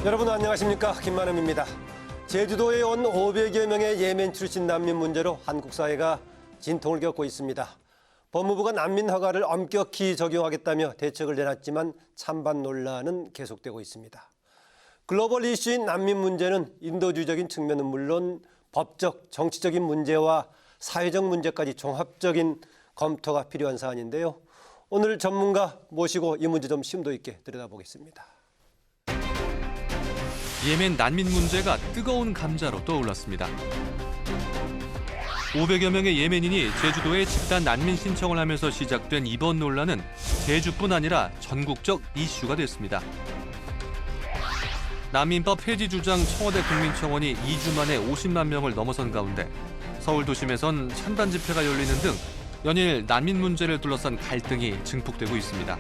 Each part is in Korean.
여러분 안녕하십니까, 김만음입니다. 제주도에 온 500여 명의 예멘 출신 난민 문제로 한국 사회가 진통을 겪고 있습니다. 법무부가 난민 허가를 엄격히 적용하겠다며 대책을 내놨지만 찬반 논란은 계속되고 있습니다. 글로벌 이슈인 난민 문제는 인도주의적인 측면은 물론 법적, 정치적인 문제와 사회적 문제까지 종합적인 검토가 필요한 사안인데요. 오늘 전문가 모시고 이 문제 좀 심도 있게 들여다보겠습니다. 예멘 난민 문제가 뜨거운 감자로 떠올랐습니다. 500여 명의 예멘인이 제주도에 집단 난민 신청을 하면서 시작된 이번 논란은 제주뿐 아니라 전국적 이슈가 됐습니다. 난민법 폐지 주장 청와대 국민청원이 2주 만에 50만 명을 넘어선 가운데 서울 도심에선 찬반 집회가 열리는 등 연일 난민 문제를 둘러싼 갈등이 증폭되고 있습니다.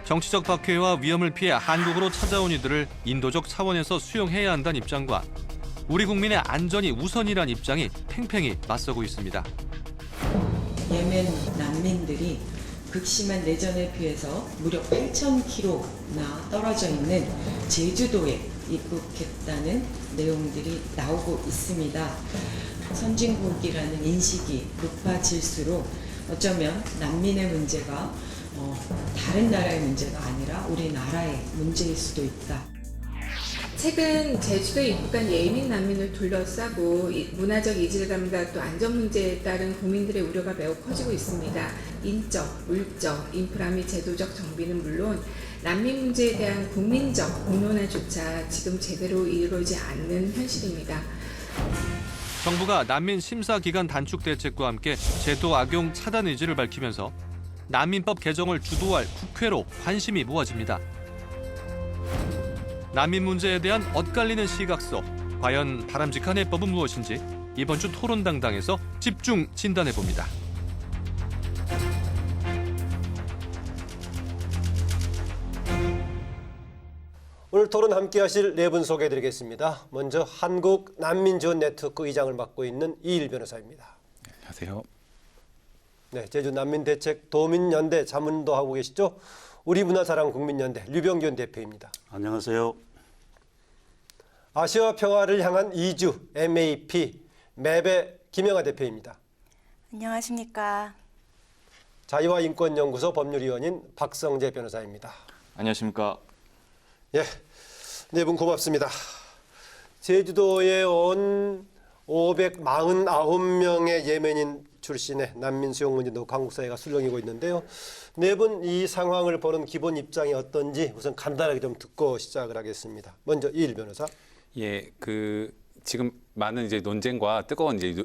정치적 박해와 위험을 피해 한국으로 찾아온 이들을 인도적 차원에서 수용해야 한다는 입장과 우리 국민의 안전이 우선이란 입장이 팽팽히 맞서고 있습니다. 예멘 난민들이 극심한 내전에 비해서 무려 8,000km나 떨어져 있는 제주도에 입국했다는 내용들이 나오고 있습니다. 선진국이라는 인식이 높아질수록 어쩌면 난민의 문제가 다른 나라의 문제가 아니라 우리나라의 문제일 수도 있다. 최근 제주도에 입국한 예멘 난민을 둘러싸고 문화적 이질감과 또 안전 문제에 따른 국민들의 우려가 매우 커지고 있습니다. 인적, 물적, 인프라 및 제도적 정비는 물론 난민 문제에 대한 국민적 공론화조차 지금 제대로 이루어지지 않는 현실입니다. 정부가 난민 심사 기간 단축 대책과 함께 제도 악용 차단 의지를 밝히면서 난민법 개정을 주도할 국회로 관심이 모아집니다. 난민 문제에 대한 엇갈리는 시각서, 과연 바람직한 해법은 무엇인지 이번 주 토론당당에서 집중 진단해봅니다. 오늘 토론 함께하실 네 분 소개해드리겠습니다. 먼저 한국난민지원네트워크 의장을 맡고 있는 이일 변호사입니다. 안녕하세요. 네, 제주난민대책 도민연대 자문도 하고 계시죠? 우리문화사랑국민연대 류병균 대표입니다. 안녕하세요. 아시아 평화를 향한 이주 MAP 맵의 김영하 대표입니다. 안녕하십니까. 자유와인권연구소 법률위원인 박성재 변호사입니다. 안녕하십니까. 예, 네 분 고맙습니다. 제주도에 온 549명의 예멘인 출신의 난민 수용 문제도 한국 사회가 술렁이고 있는데요. 네 분 이 상황을 보는 기본 입장이 어떤지 우선 간단하게 좀 듣고 시작을 하겠습니다. 먼저 이일 변호사. 예, 지금 많은 이제 논쟁과 뜨거운 이제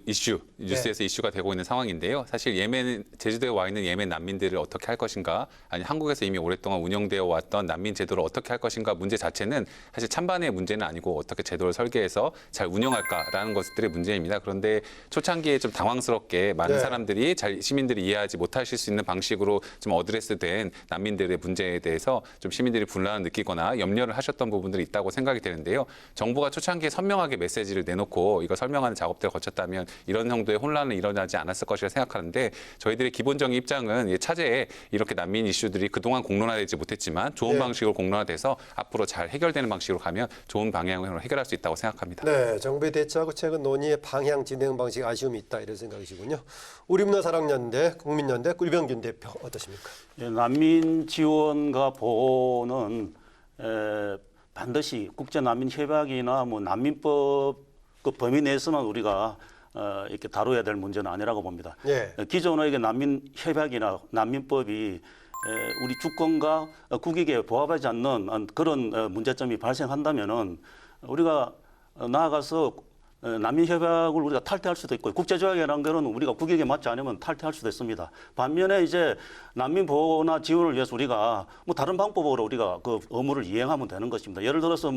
뉴스에서 이슈가 되고 있는 상황인데요. 사실 제주도에 와 있는 예멘 난민들을 어떻게 할 것인가, 아니 한국에서 이미 오랫동안 운영되어 왔던 난민 제도를 어떻게 할 것인가 문제 자체는 사실 찬반의 문제는 아니고 어떻게 제도를 설계해서 잘 운영할까라는 것들의 문제입니다. 그런데 초창기에 좀 당황스럽게 많은 사람들이 시민들이 이해하지 못하실 수 있는 방식으로 좀 어드레스된 난민들의 문제에 대해서 좀 시민들이 분란을 느끼거나 염려를 하셨던 부분들이 있다고 생각이 되는데요. 정부가 초창기에 선명하게 메시지를 내놓고 이거 설명하는 작업들을 거쳤다면 이런 정도의 혼란은 일어나지 않았을 것이라 생각하는데 저희들의 기본적인 입장은 차제에 이렇게 난민 이슈들이 그동안 공론화되지 못했지만 좋은 방식으로 공론화돼서 앞으로 잘 해결되는 방식으로 가면 좋은 방향으로 해결할 수 있다고 생각합니다. 네, 정부의 대처하고 최근 논의의 방향 진행 방식 아쉬움이 있다 이런 생각이시군요. 우리문화사랑연대 국민연대 류병균 대표 어떠십니까? 예, 난민 지원과 보호는 반드시 국제난민협약이나 난민법 그 범위 내에서만 우리가 이렇게 다뤄야 될 문제는 아니라고 봅니다. 기존의 난민협약이나 난민법이 우리 주권과 국익에 부합하지 않는 그런 문제점이 발생한다면은 우리가 나아가서 난민협약을 우리가 탈퇴할 수도 있고 국제조약이라는 것은 우리가 국익에 맞지 않으면 탈퇴할 수도 있습니다. 반면에 이제 난민 보호나 지원을 위해서 우리가 다른 방법으로 우리가 그 의무를 이행하면 되는 것입니다. 예를 들어서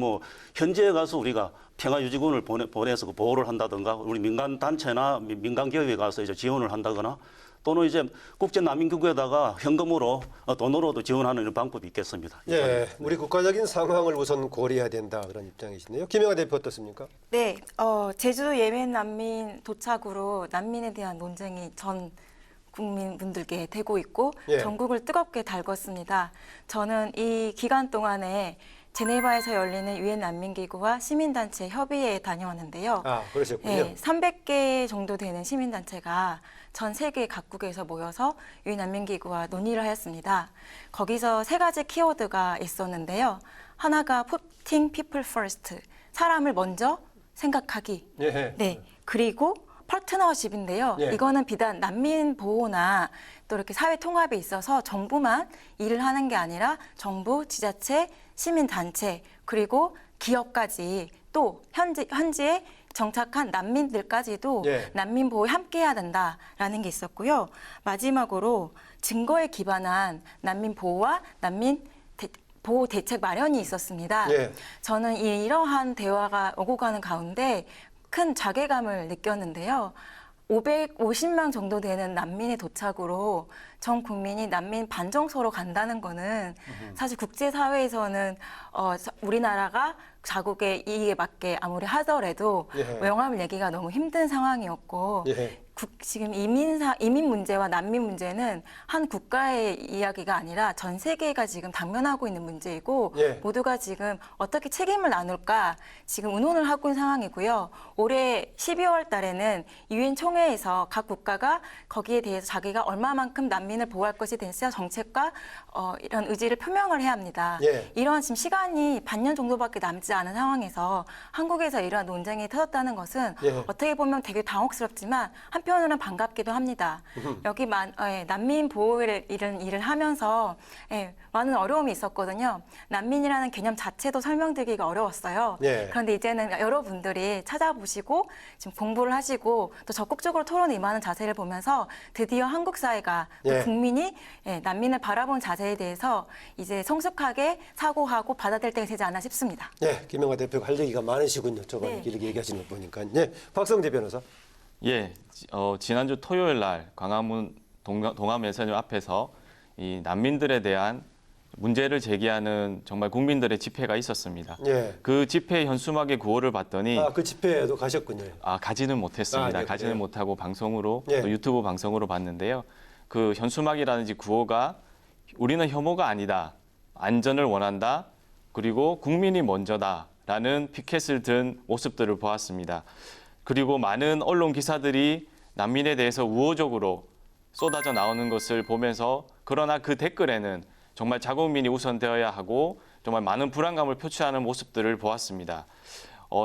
현지에 가서 우리가 평화유지군을 보내서 그 보호를 한다든가 우리 민간 단체나 민간 기업에 가서 이제 지원을 한다거나 또는 이제 국제난민기구에다가 현금으로 돈으로도 지원하는 이런 방법이 있겠습니다. 예, 우리 국가적인 상황을 우선 고려해야 된다 그런 입장이시네요. 김영하 대표 어떻습니까? 네, 제주도 예멘 난민 도착으로 난민에 대한 논쟁이 전 국민분들께 되고 있고 전국을 뜨겁게 달궜습니다. 저는 이 기간 동안에 제네바에서 열리는 유엔 난민기구와 시민단체 협의회에 다녀왔는데요. 아, 그러셨군요. 네, 300개 정도 되는 시민단체가 전 세계 각국에서 모여서 유엔 난민기구와 논의를 하였습니다. 거기서 3가지 키워드가 있었는데요. 하나가 putting people first, 사람을 먼저 생각하기. 예. 네, 그리고 파트너십인데요. 예. 이거는 비단 난민 보호나 또 이렇게 사회 통합에 있어서 정부만 일을 하는 게 아니라 정부, 지자체, 시민단체 그리고 기업까지 또 현지에 정착한 난민들까지도 예. 난민 보호에 함께해야 된다라는 게 있었고요. 마지막으로 증거에 기반한 난민 보호와 보호 대책 마련이 있었습니다. 예. 저는 이러한 대화가 오고 가는 가운데 큰 자괴감을 느꼈는데요. 550명 정도 되는 난민의 도착으로 전 국민이 난민 반정서로 간다는 거는 사실 국제사회에서는 우리나라가 자국의 이익에 맞게 아무리 하더라도 예. 영함을 내기가 너무 힘든 상황이었고 예. 지금 이민 문제와 난민 문제는 한 국가의 이야기가 아니라 전 세계가 지금 당면하고 있는 문제이고 예. 모두가 지금 어떻게 책임을 나눌까 지금 의논을 하고 있는 상황이고요. 올해 12월 달에는 유엔 총회에서 각 국가가 거기에 대해서 자기가 얼마만큼 난민을 보호할 것에 대해서 정책과 이런 의지를 표명을 해야 합니다. 예. 이러한 지금 시간이 반년 정도밖에 남지 않은 상황에서 한국에서 이러한 논쟁이 터졌다는 것은 예. 어떻게 보면 되게 당혹스럽지만 한편으로는 반갑기도 합니다. 여기 난민 보호 일을 하면서 많은 어려움이 있었거든요. 난민이라는 개념 자체도 설명드리기가 어려웠어요. 예. 그런데 이제는 여러분들이 찾아보시고 지금 공부를 하시고 또 적극적으로 토론에 임하는 자세를 보면서 드디어 한국 사회가 또 예. 국민이 난민을 바라본 자세에 대해서 이제 성숙하게 사고하고 받아들일 때가 되지 않나 싶습니다. 네, 김영하 대표가 할 얘기가 많으시군요. 저번에 네. 길게 얘기하시는 거 보니까. 네, 박성재 변호사. 예, 지난주 토요일 날 광화문 동아매선역 앞에서 이 난민들에 대한 문제를 제기하는 정말 국민들의 집회가 있었습니다. 예. 그 집회 현수막의 구호를 봤더니 그 집회에도 가셨군요. 가지는 못했습니다. 네, 가지는 그래요? 못하고 방송으로 예. 또 유튜브 방송으로 봤는데요. 그 현수막이라든지 구호가 우리는 혐오가 아니다, 안전을 원한다, 그리고 국민이 먼저다라는 피켓을 든 모습들을 보았습니다. 그리고 많은 언론 기사들이 난민에 대해서 우호적으로 쏟아져 나오는 것을 보면서 그러나 그 댓글에는 정말 자국민이 우선되어야 하고 정말 많은 불안감을 표출하는 모습들을 보았습니다.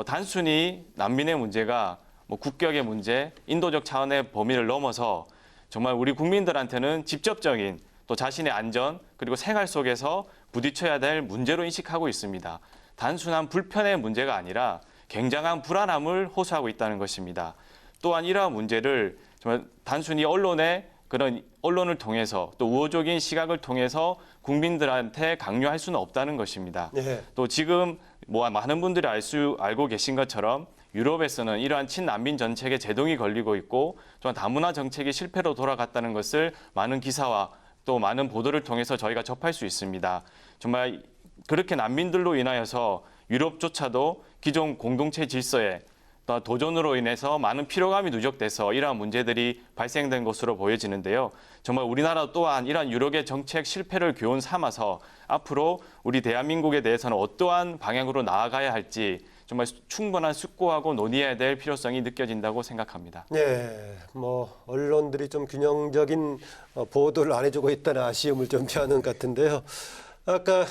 단순히 난민의 문제가 국격의 문제, 인도적 차원의 범위를 넘어서 정말 우리 국민들한테는 직접적인 또 자신의 안전 그리고 생활 속에서 부딪혀야 될 문제로 인식하고 있습니다. 단순한 불편의 문제가 아니라 굉장한 불안함을 호소하고 있다는 것입니다. 또한 이러한 문제를 정말 단순히 언론을 통해서 또 우호적인 시각을 통해서 국민들한테 강요할 수는 없다는 것입니다. 네. 또 지금 많은 분들이 알고 계신 것처럼 유럽에서는 이러한 친난민 정책에 제동이 걸리고 있고 또한 다문화 정책이 실패로 돌아갔다는 것을 많은 기사와 또 많은 보도를 통해서 저희가 접할 수 있습니다. 정말 그렇게 난민들로 인하여서 유럽조차도 기존 공동체 질서에 또 도전으로 인해서 많은 피로감이 누적돼서 이러한 문제들이 발생된 것으로 보여지는데요. 정말 우리나라 또한 이러한 유럽의 정책 실패를 교훈 삼아서 앞으로 우리 대한민국에 대해서는 어떠한 방향으로 나아가야 할지 정말 충분한 숙고하고 논의해야 될 필요성이 느껴진다고 생각합니다. 네, 언론들이 좀 균형적인 보도를 안 해주고 있다는 아쉬움을 좀 표하는 것 같은데요. 아까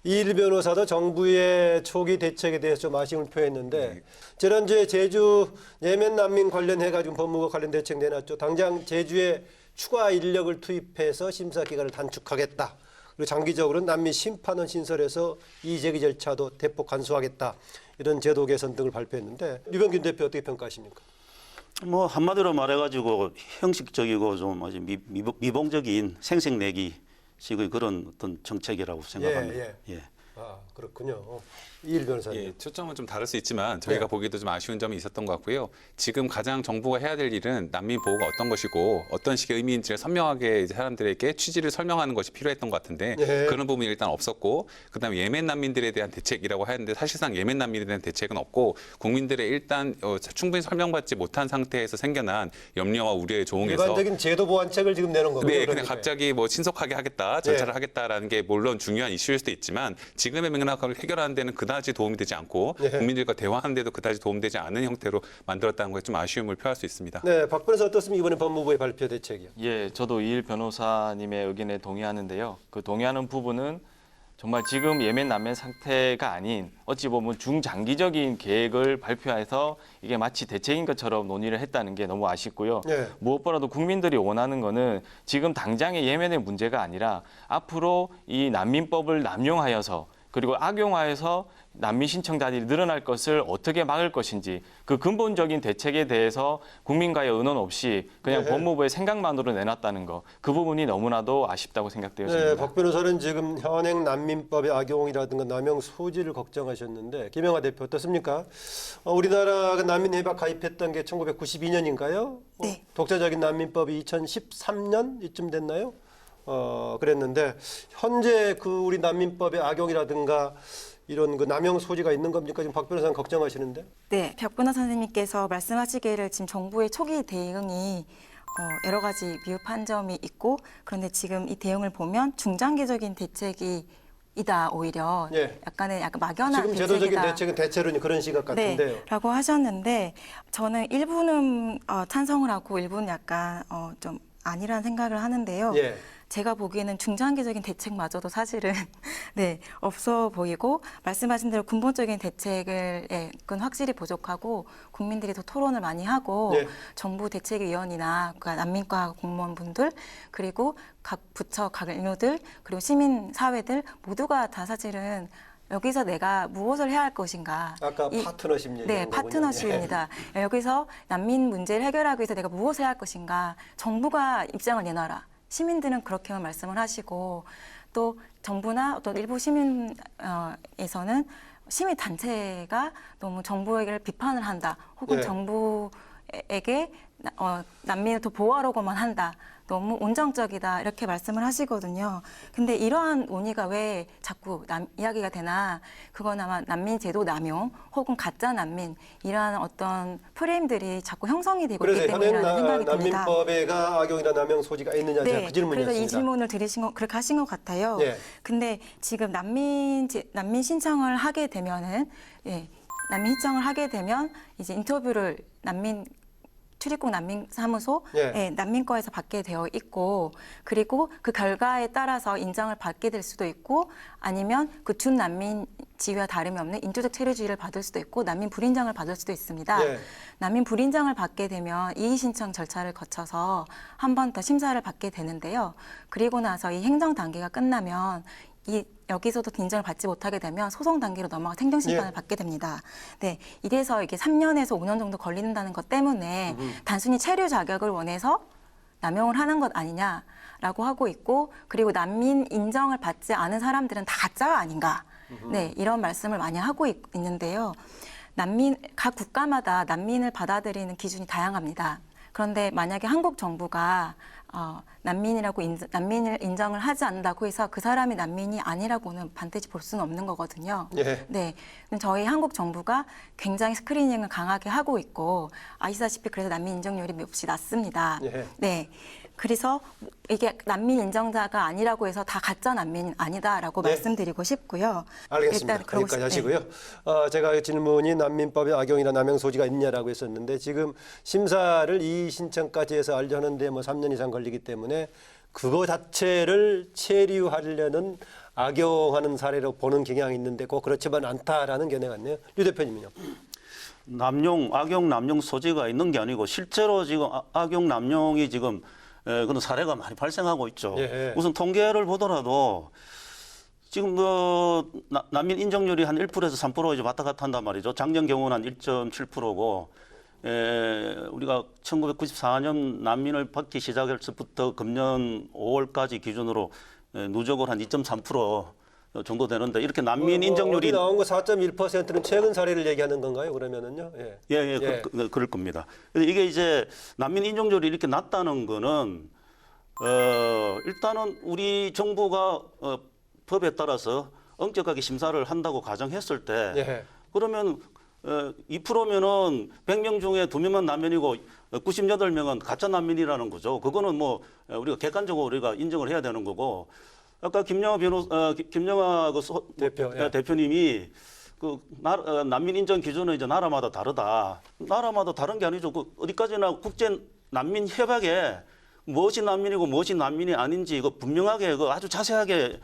이일 변호사도 정부의 초기 대책에 대해서 좀 아쉬움을 표했는데 지난주에 제주 예멘 난민 관련해가지고 법무부가 관련 대책 내놨죠. 당장 제주에 추가 인력을 투입해서 심사 기간을 단축하겠다. 그리고 장기적으로 난민 심판원 신설해서 이의제기 절차도 대폭 간소화하겠다. 이런 제도 개선 등을 발표했는데 류병균 대표 어떻게 평가하십니까? 한마디로 말해가지고 형식적이고 좀 아주 미봉적인 생색내기 식의 그런 어떤 정책이라고 생각합니다. 예. 그렇군요. 이일 변호사님. 예, 초점은 좀 다를 수 있지만 저희가 네. 보기에도 좀 아쉬운 점이 있었던 것 같고요. 지금 가장 정부가 해야 될 일은 난민 보호가 어떤 것이고 어떤 식의 의미인지를 선명하게 이제 사람들에게 취지를 설명하는 것이 필요했던 것 같은데 네. 그런 부분이 일단 없었고 그다음에 예멘 난민들에 대한 대책이라고 하는데 사실상 예멘 난민에 대한 대책은 없고 국민들의 일단 충분히 설명받지 못한 상태에서 생겨난 염려와 우려에 조응해서 일반적인 제도 보완책을 지금 내는 거군요. 네, 그냥 그러니까. 갑자기 뭐 신속하게 하겠다, 절차를 네. 하겠다라는 게 물론 중요한 이슈일 수도 있지만 지금의 맥락을 해결하는 데는 그다지 도움이 되지 않고 네. 국민들과 대화하는 데도 그다지 도움되지 않은 형태로 만들었다는 것에 좀 아쉬움을 표할 수 있습니다. 네, 박 변호사 어떻습니까? 이번에 법무부의 발표 대책이요. 예, 저도 이일 변호사님의 의견에 동의하는데요. 그 동의하는 부분은 정말 지금 예멘 난민 상태가 아닌 어찌 보면 중장기적인 계획을 발표해서 이게 마치 대책인 것처럼 논의를 했다는 게 너무 아쉽고요. 네. 무엇보다도 국민들이 원하는 거는 지금 당장의 예멘의 문제가 아니라 앞으로 이 난민법을 남용하여서 그리고 악용하여서 난민 신청자들이 늘어날 것을 어떻게 막을 것인지 그 근본적인 대책에 대해서 국민과의 의논 없이 그냥 네. 법무부의 생각만으로 내놨다는 거 그 부분이 너무나도 아쉽다고 생각되었습니다. 네, 박 변호사는 지금 현행 난민법의 악용이라든가 남용 소지를 걱정하셨는데 김영하 대표 어떻습니까? 우리나라가 난민 협약 가입했던 게 1992년인가요? 네. 독자적인 난민법이 2013년 이쯤 됐나요? 그랬는데 현재 그 우리 난민법의 악용이라든가 이런 그 남용 소지가 있는 겁니까? 지금 박 변호사는 걱정하시는데. 네, 박 변호사 선생님께서 말씀하시기를 지금 정부의 초기 대응이 여러 가지 미흡한 점이 있고 그런데 지금 이 대응을 보면 중장기적인 대책이 이다 오히려 예. 약간 막연한 지금 제도적인 대책이다. 대책은 대체로는 그런 시각 같은데요. 네, 라고 하셨는데 저는 일부는 찬성을 하고 일부는 약간 좀 아니라는 생각을 하는데요. 예. 제가 보기에는 중장기적인 대책마저도 사실은 네, 없어 보이고 말씀하신 대로 근본적인 대책은 확실히 부족하고 국민들이 더 토론을 많이 하고 네. 정부 대책위원이나 그러니까 난민과 공무원분들 그리고 각 부처 각 인류들 그리고 시민 사회들 모두가 다 사실은 여기서 내가 무엇을 해야 할 것인가. 아까 파트너십 얘기한 네, 거군요. 파트너십입니다. 여기서 난민 문제를 해결하기 위해서 내가 무엇을 해야 할 것인가. 정부가 입장을 내놔라. 시민들은 그렇게만 말씀을 하시고 또 정부나 어떤 일부 시민에서는 시민 단체가 너무 정부에게 비판을 한다. 혹은 네. 정부에게 난민을 더 보호하려고만 한다. 너무 온정적이다 이렇게 말씀을 하시거든요. 근데 이러한 논의가 왜 자꾸 이야기가 되나? 그건 아마 난민 제도 남용 혹은 가짜 난민 이러한 어떤 프레임들이 자꾸 형성이 되고 있기 그래서 현행 때문이라는 생각이 듭니다. 난민법에가 악용이나 남용 소지가 있느냐 그 그래서 질문이었습니다. 이 질문을 그렇게 하신 것 같아요. 예. 근데 지금 난민 신청을 하게 되면은 난민 신청을 하게 되면 이제 인터뷰를 출입국 난민사무소 예. 난민과에서 받게 되어 있고 그리고 그 결과에 따라서 인정을 받게 될 수도 있고 아니면 그 준 난민 지위와 다름이 없는 인조적 체류주의를 받을 수도 있고 난민 불인정을 받을 수도 있습니다. 예. 난민 불인정을 받게 되면 이의 신청 절차를 거쳐서 한 번 더 심사를 받게 되는데요. 그리고 나서 이 행정 단계가 끝나면 여기서도 인정을 받지 못하게 되면 소송 단계로 넘어가 행정 심판을 예. 받게 됩니다. 네, 이래서 이게 3년에서 5년 정도 걸린다는 것 때문에 단순히 체류 자격을 원해서 남용을 하는 것 아니냐라고 하고 있고 그리고 난민 인정을 받지 않은 사람들은 다 가짜가 아닌가. 네, 이런 말씀을 많이 하고 있는데요. 각 국가마다 난민을 받아들이는 기준이 다양합니다. 그런데 만약에 한국 정부가 난민을 인정을 하지 않는다고 해서 그 사람이 난민이 아니라고는 반드시 볼 수는 없는 거거든요. 예. 네, 저희 한국 정부가 굉장히 스크리닝을 강하게 하고 있고 아시다시피 그래서 난민 인정률이 몹시 낮습니다. 예. 네, 그래서 이게 난민 인정자가 아니라고 해서 다 가짜 난민은 아니다라고 네. 말씀드리고 싶고요. 알겠습니다. 일단 그러고 여기까지 네. 하시고요. 제가 질문이 난민법의 악용이나 남용 소지가 있냐라고 했었는데 지금 심사를 이의 신청까지 해서 하려는데 3년 이상 걸리기 때문에 그거 자체를 체류하려는 악용하는 사례로 보는 경향이 있는데 꼭 그렇지만 않다라는 견해 같네요. 유 대표님은요. 악용, 남용 소지가 있는 게 아니고 실제로 지금 악용, 남용이 지금 그런 사례가 많이 발생하고 있죠. 예. 우선 통계를 보더라도 지금 난민 인정률이 한 1%에서 3% 이제 왔다 갔다 한단 말이죠. 작년 경우는 한 1.7%고 우리가 1994년 난민을 받기 시작해서부터 금년 5월까지 기준으로 누적을 한 2.3% 정도 되는데 이렇게 난민 어디 인정률이 나온 거 4.1%는 최근 사례를 얘기하는 건가요? 그러면은요. 예. 예. 그럴 겁니다. 근데 이게 이제 난민 인정률이 이렇게 낮다는 거는 일단은 우리 정부가 법에 따라서 엄격하게 심사를 한다고 가정했을 때 예. 그러면 2%면은 100명 중에 2명만 난민이고 98명은 가짜 난민이라는 거죠. 그거는 뭐 우리가 객관적으로 우리가 인정을 해야 되는 거고 아까 김영하 대표, 예. 대표님이 난민 인정 기준은 이제 나라마다 다르다. 나라마다 다른 게 아니죠. 어디까지나 국제 난민 협약에 무엇이 난민이고 무엇이 난민이 아닌지 이거 분명하게 아주 자세하게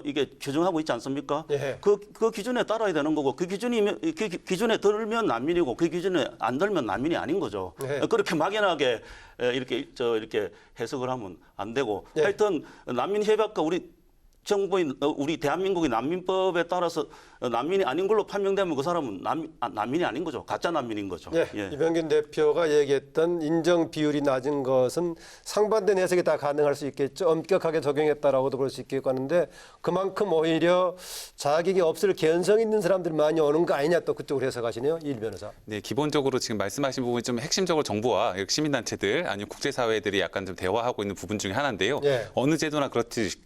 이게 규정하고 있지 않습니까? 예. 그 기준에 따라야 되는 거고 그 기준에 들면 난민이고 그 기준에 안 들면 난민이 아닌 거죠. 예. 그렇게 막연하게 이렇게 해석을 하면 안 되고 예. 하여튼 난민 협약과 우리 정부인 우리 대한민국의 난민법에 따라서 난민이 아닌 걸로 판명되면 그 사람은 난민이 아닌 거죠. 가짜 난민인 거죠. 예. 예. 이병균 대표가 얘기했던 인정 비율이 낮은 것은 상반된 해석이 다 가능할 수 있겠죠. 엄격하게 적용했다라고도 볼 수 있겠고 하는데 그만큼 오히려 자격이 없을 개연성 있는 사람들이 많이 오는 거 아니냐 또 그쪽으로 해석하시네요. 일 변호사. 네, 기본적으로 지금 말씀하신 부분이 좀 핵심적으로 정부와 시민단체들 아니면 국제사회들이 약간 좀 대화하고 있는 부분 중에 하나인데요. 예. 어느 제도나 그렇듯이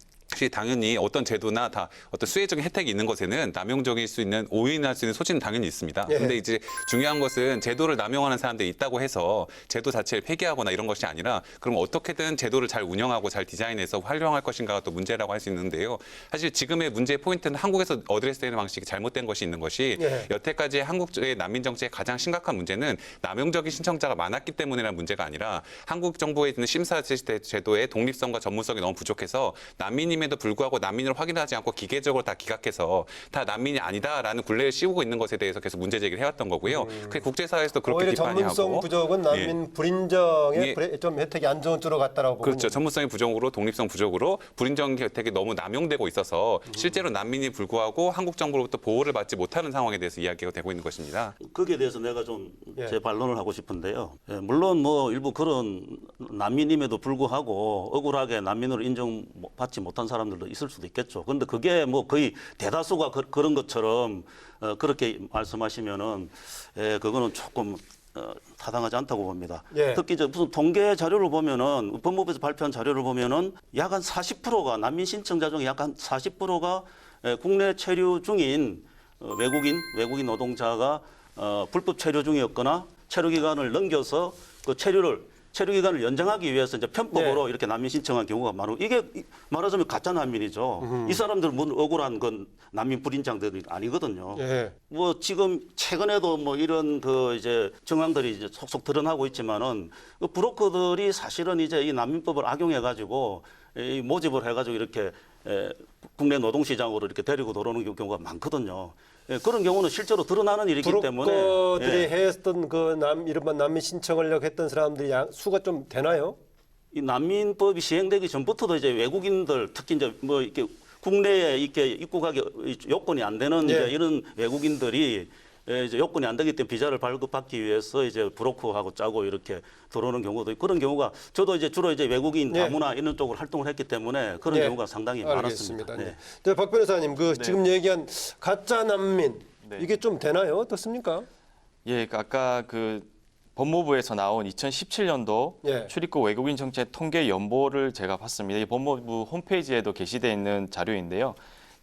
당연히 어떤 제도나 다 어떤 수혜적인 혜택이 있는 것에는 남용적일 수 있는 오인할 수 있는 소지는 당연히 있습니다. 예. 근데 이제 중요한 것은 제도를 남용하는 사람들이 있다고 해서 제도 자체를 폐기하거나 이런 것이 아니라 그럼 어떻게든 제도를 잘 운영하고 잘 디자인해서 활용할 것인가가 또 문제라고 할 수 있는데요. 사실 지금의 문제의 포인트는 한국에서 어드레스되는 방식이 잘못된 것이 있는 것이 예. 여태까지 한국의 난민 정책의 가장 심각한 문제는 남용적인 신청자가 많았기 때문이라는 문제가 아니라 한국 정부에 있는 심사 제도의 독립성과 전문성이 너무 부족해서 난민임에도 불구하고 난민을 확인하지 않고 기계적으로 다 기각해서 다 난민이 아니다라는 굴레를 씌우고 있는 것에 대해서 계속 문제 제기를 해왔던 거고요. 그 국제사회에서도 그렇게 오히려 비판이 전문성 하고 부족은 난민 불인정에 예. 좀 혜택이 안 좋은 쪽으로 갔다라고 보군요. 그렇죠. 전문성이 부족으로 독립성 부족으로 불인정 혜택이 너무 남용되고 있어서 실제로 난민이 불구하고 한국 정부로부터 보호를 받지 못하는 상황에 대해서 이야기가 되고 있는 것입니다. 거기에 대해서 내가 좀 제 예. 반론을 하고 싶은데요. 예, 물론 뭐 일부 그런 난민임에도 불구하고 억울하게 난민으로 인정받지 못한 사람들도 있을 수도 있겠죠. 그런데 그게 뭐 거의 대다수가 그런 것처럼 그렇게 말씀하시면은 그거는 조금 타당하지 않다고 봅니다. 예. 특히 이제 무슨 통계 자료를 보면은 법무부에서 발표한 자료를 보면은 약 한 40%가 난민 신청자 중에 약 한 40%가 국내 체류 중인 외국인 노동자가 불법 체류 중이었거나 체류 기간을 넘겨서 그 체류 기간을 연장하기 위해서 이제 편법으로 이렇게 난민 신청한 경우가 많고 이게 말하자면 가짜 난민이죠. 이 사람들은 뭐 억울한 건 난민 불인장들이 아니거든요. 예. 뭐 지금 최근에도 뭐 이런 이제 정황들이 이제 속속 드러나고 있지만은 그 브로커들이 사실은 이제 이 난민법을 악용해 가지고 이 모집을 해 가지고 이렇게 국내 노동시장으로 이렇게 데리고 들어오는 경우가 많거든요. 그런 경우는 실제로 드러나는 일이기 때문에 브로커들이 했던 이른바 난민 신청을 했던 사람들이 수가 좀 되나요? 이 난민법이 시행되기 전부터도 이제 외국인들 특히 이제 뭐 이렇게 국내에 이렇게 입국하기 요건이 안 되는 이제 이런 외국인들이 이제 요건이 안 되기 때문에 비자를 발급받기 위해서 이제 브로커하고 짜고 이렇게 들어오는 경우도 있고 그런 경우가 저도 이제 주로 이제 외국인 다문화 이런 쪽으로 활동을 했기 때문에 그런 경우가 상당히 많았습니다. 네. 박 변호사님, 지금 얘기한 가짜 난민 네. 이게 좀 되나요? 어떻습니까? 예, 아까 법무부에서 나온 2017년도 예. 출입국 외국인 정책 통계 연보를 제가 봤습니다. 이 법무부 홈페이지에도 게시되어 있는 자료인데요.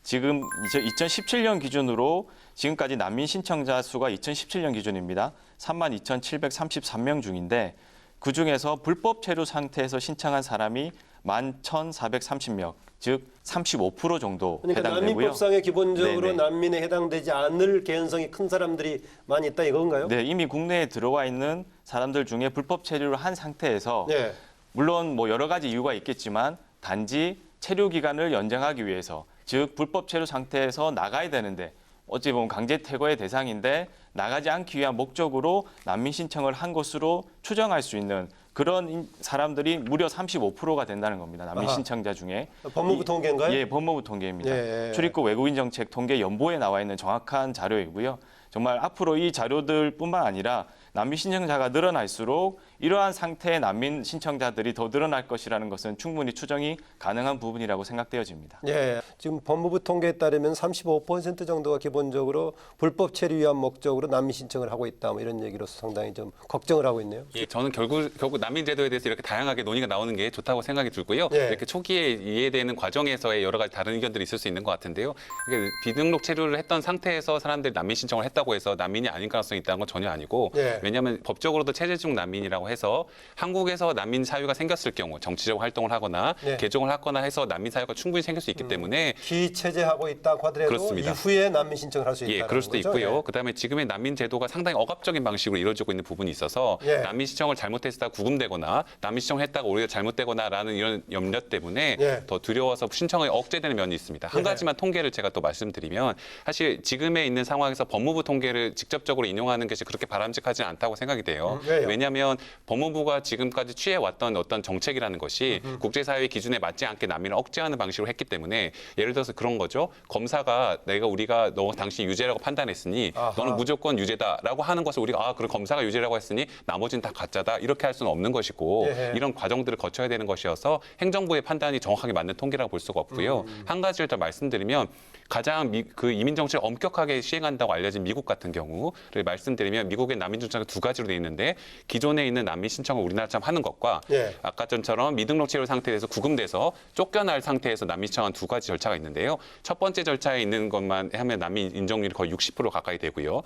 지금 2017년 기준으로 지금까지 난민 신청자 수가 2017년 기준입니다. 32,733명 중인데 그중에서 불법 체류 상태에서 신청한 사람이 11,430명, 즉 35% 정도 그러니까 해당되고요. 난민법상에 기본적으로 네네. 난민에 해당되지 않을 개연성이 큰 사람들이 많이 있다 이건가요? 네, 이미 국내에 들어와 있는 사람들 중에 불법 체류를 한 상태에서 네. 물론 뭐 여러 가지 이유가 있겠지만 단지 체류 기간을 연장하기 위해서 즉 불법 체류 상태에서 나가야 되는데 어찌 보면 강제 퇴거의 대상인데 나가지 않기 위한 목적으로 난민 신청을 한 것으로 추정할 수 있는 그런 사람들이 무려 35%가 된다는 겁니다. 난민 아하. 신청자 중에. 법무부 통계인가요? 예, 법무부 통계입니다. 예. 출입국 외국인 정책 통계 연보에 나와 있는 정확한 자료이고요. 정말 앞으로 이 자료들뿐만 아니라 난민 신청자가 늘어날수록 이러한 상태의 난민 신청자들이 더 늘어날 것이라는 것은 충분히 추정이 가능한 부분이라고 생각되어집니다. 예, 지금 법무부 통계에 따르면 35% 정도가 기본적으로 불법 체류 위한 목적으로 난민 신청을 하고 있다. 뭐 이런 얘기로서 상당히 좀 걱정을 하고 있네요. 예, 저는 결국 난민 제도에 대해서 이렇게 다양하게 논의가 나오는 게 좋다고 생각이 들고요. 예. 이렇게 초기에 이해되는 과정에서의 여러 가지 다른 의견들이 있을 수 있는 것 같은데요. 이게 비등록 체류를 했던 상태에서 사람들이 난민 신청을 했다고 해서 난민이 아닌 가능성이 있다는 건 전혀 아니고 예. 왜냐하면 법적으로도 체제중 난민이라고 해서 한국에서 난민 사유가 생겼을 경우 정치적 활동을 하거나 예. 개종을 하거나 해서 난민 사유가 충분히 생길 수 있기 때문에 기체제하고 있다고 하더라도 그렇습니다. 이후에 난민 신청을 할 수 있다는 예, 그럴 수도 거죠? 있고요. 예. 그다음에 지금의 난민 제도가 상당히 억압적인 방식으로 이루어지고 있는 부분이 있어서 예. 난민 신청을 잘못했다가 구금되거나 난민 신청을 했다가 오히려 잘못되거나라는 이런 염려 때문에 예. 더 두려워서 신청이 억제되는 면이 있습니다. 한 예. 가지만 통계를 제가 또 말씀드리면 사실 지금에 있는 상황에서 법무부 통계를 직접적으로 인용하는 것이 그렇게 바람직하지 않다고 생각이 돼요. 왜요? 왜냐하면 법무부가 지금까지 취해왔던 어떤 정책이라는 것이 국제사회의 기준에 맞지 않게 난민을 억제하는 방식으로 했기 때문에 예를 들어서 그런 거죠. 검사가 우리가 너 당신 유죄라고 판단했으니 아하. 너는 무조건 유죄다라고 하는 것을 우리가 그럼 검사가 유죄라고 했으니 나머지는 다 가짜다 이렇게 할 수는 없는 것이고 예. 이런 과정들을 거쳐야 되는 것이어서 행정부의 판단이 정확하게 맞는 통계라고 볼 수가 없고요. 한 가지를 더 말씀드리면 가장 그 이민 정책을 엄격하게 시행한다고 알려진 미국 같은 경우를 말씀드리면 미국의 난민 정책은 두 가지로 돼 있는데 기존에 있는 난민 신청을 우리나라처럼 하는 것과 예. 아까 전처럼 미등록 체류 상태에서 구금돼서 쫓겨날 상태에서 난민 신청한 두 가지 절차가 있는데요. 첫 번째 절차에 있는 것만 하면 난민 인정률이 거의 60% 가까이 되고요.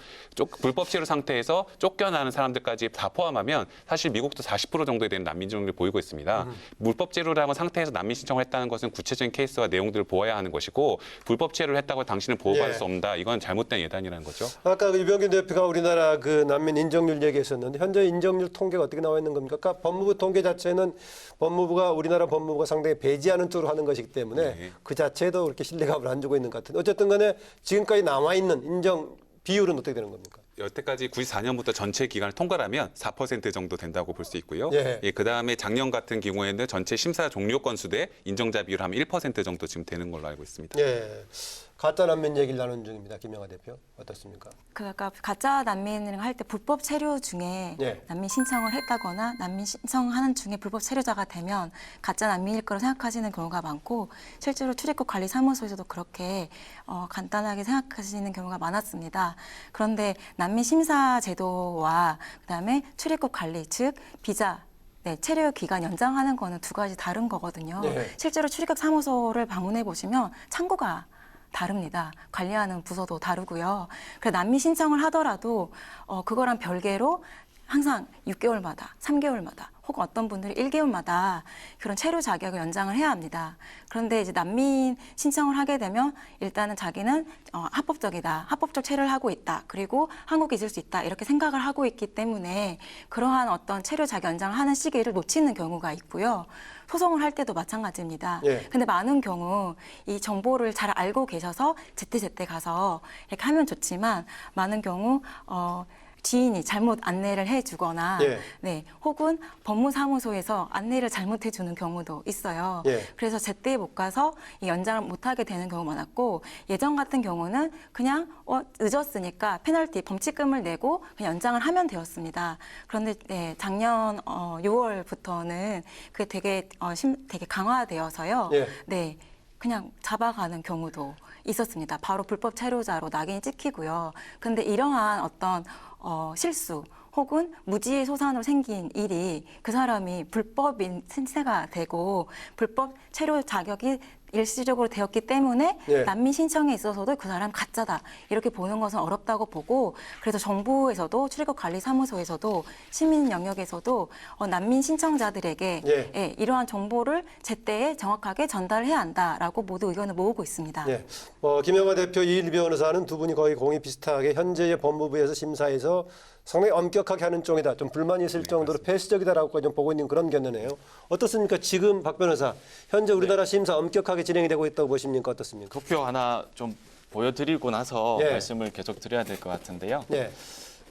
불법 체류 상태에서 쫓겨나는 사람들까지 다 포함하면 사실 미국도 40% 정도에 되는 난민 인정률을 보이고 있습니다. 불법 체류라는 상태에서 난민 신청을 했다는 것은 구체적인 케이스와 내용들을 보아야 하는 것이고 불법 체류를 했다고 당신은 보호받을 예. 수 없다. 이건 잘못된 예단이라는 거죠. 아까 그 유병균 대표가 우리나라 그 난민 인정률 얘기했었는데 현재 인정률 통계가 어떻게 나와 있는 겁니까? 아까 법무부 통계 자체는 우리나라 법무부가 상당히 배제하는 쪽으로 하는 것이기 때문에 네. 그 자체도 그렇게 신뢰감을 안 주고 있는 것 같은데 어쨌든 간에 지금까지 남아 있는 인정 비율은 어떻게 되는 겁니까? 여태까지 94년부터 전체 기간을 통과하면 4% 정도 된다고 볼 수 있고요. 예. 그다음에 작년 같은 경우에는 전체 심사 종료 건수 대 인정자 비율 하면 1% 정도 지금 되는 걸로 알고 있습니다. 예. 가짜 난민 얘기를 나누는 중입니다. 김영하 대표. 어떻습니까? 그 아까 가짜 난민을 할 때 불법 체류 중에 예. 난민 신청을 했다거나 난민 신청하는 중에 불법 체류자가 되면 가짜 난민일 거라고 생각하시는 경우가 많고 실제로 출입국 관리 사무소에서도 그렇게 간단하게 생각하시는 경우가 많았습니다. 그런데 난민 심사 제도와 그다음에 출입국 관리 즉 비자 체류 기간 연장하는 거는 두 가지 다른 거거든요. 네. 실제로 출입국 사무소를 방문해 보시면 창구가 다릅니다. 관리하는 부서도 다르고요. 그래서 난민 신청을 하더라도 그거랑 별개로 항상 6개월마다, 3개월마다 혹은 어떤 분들이 1개월마다 그런 체류 자격을 연장을 해야 합니다. 그런데 이제 난민 신청을 하게 되면 일단은 자기는 합법적이다, 합법적 체류를 하고 있다, 그리고 한국에 있을 수 있다 이렇게 생각을 하고 있기 때문에 그러한 어떤 체류 자격 연장을 하는 시기를 놓치는 경우가 있고요. 소송을 할 때도 마찬가지입니다. 예. 근데 많은 경우 이 정보를 잘 알고 계셔서 제때 가서 이렇게 하면 좋지만 많은 경우 지인이 잘못 안내를 해주거나 예. 혹은 법무사무소에서 안내를 잘못해주는 경우도 있어요. 예. 그래서 제때 못 가서 이 연장을 못하게 되는 경우가 많았고 예전 같은 경우는 그냥 늦었으니까 페널티 범칙금을 내고 그냥 연장을 하면 되었습니다. 그런데 작년 6월부터는 그게 되게 강화되어서요. 예. 그냥 잡아가는 경우도 있었습니다. 바로 불법 체류자로 낙인이 찍히고요. 근데 이러한 어떤 실수 혹은 무지의 소산으로 생긴 일이 그 사람이 불법인 신세가 되고 불법 체류 자격이 일시적으로 되었기 때문에 예. 난민 신청에 있어서도 그 사람 가짜다 이렇게 보는 것은 어렵다고 보고 그래서 정부에서도 출입국 관리 사무소에서도 시민 영역에서도 난민 신청자들에게 예. 이러한 정보를 제때에 정확하게 전달해야 한다라고 모두 의견을 모으고 있습니다. 예. 김영하 대표, 이일 변호사는 두 분이 거의 공이 비슷하게 현재의 법무부에서 심사에서 상당히 엄격하게 하는 쪽이다. 좀 불만이 있을 정도로 폐쇄적이다라고 좀 보고 있는 그런 견해네요. 어떻습니까? 지금 박 변호사, 현재 우리나라 심사 엄격하게 진행이 되고 있다고 보십니까? 어떻습니까? 도표 하나 좀 보여드리고 나서 예. 말씀을 계속 드려야 될 것 같은데요. 예.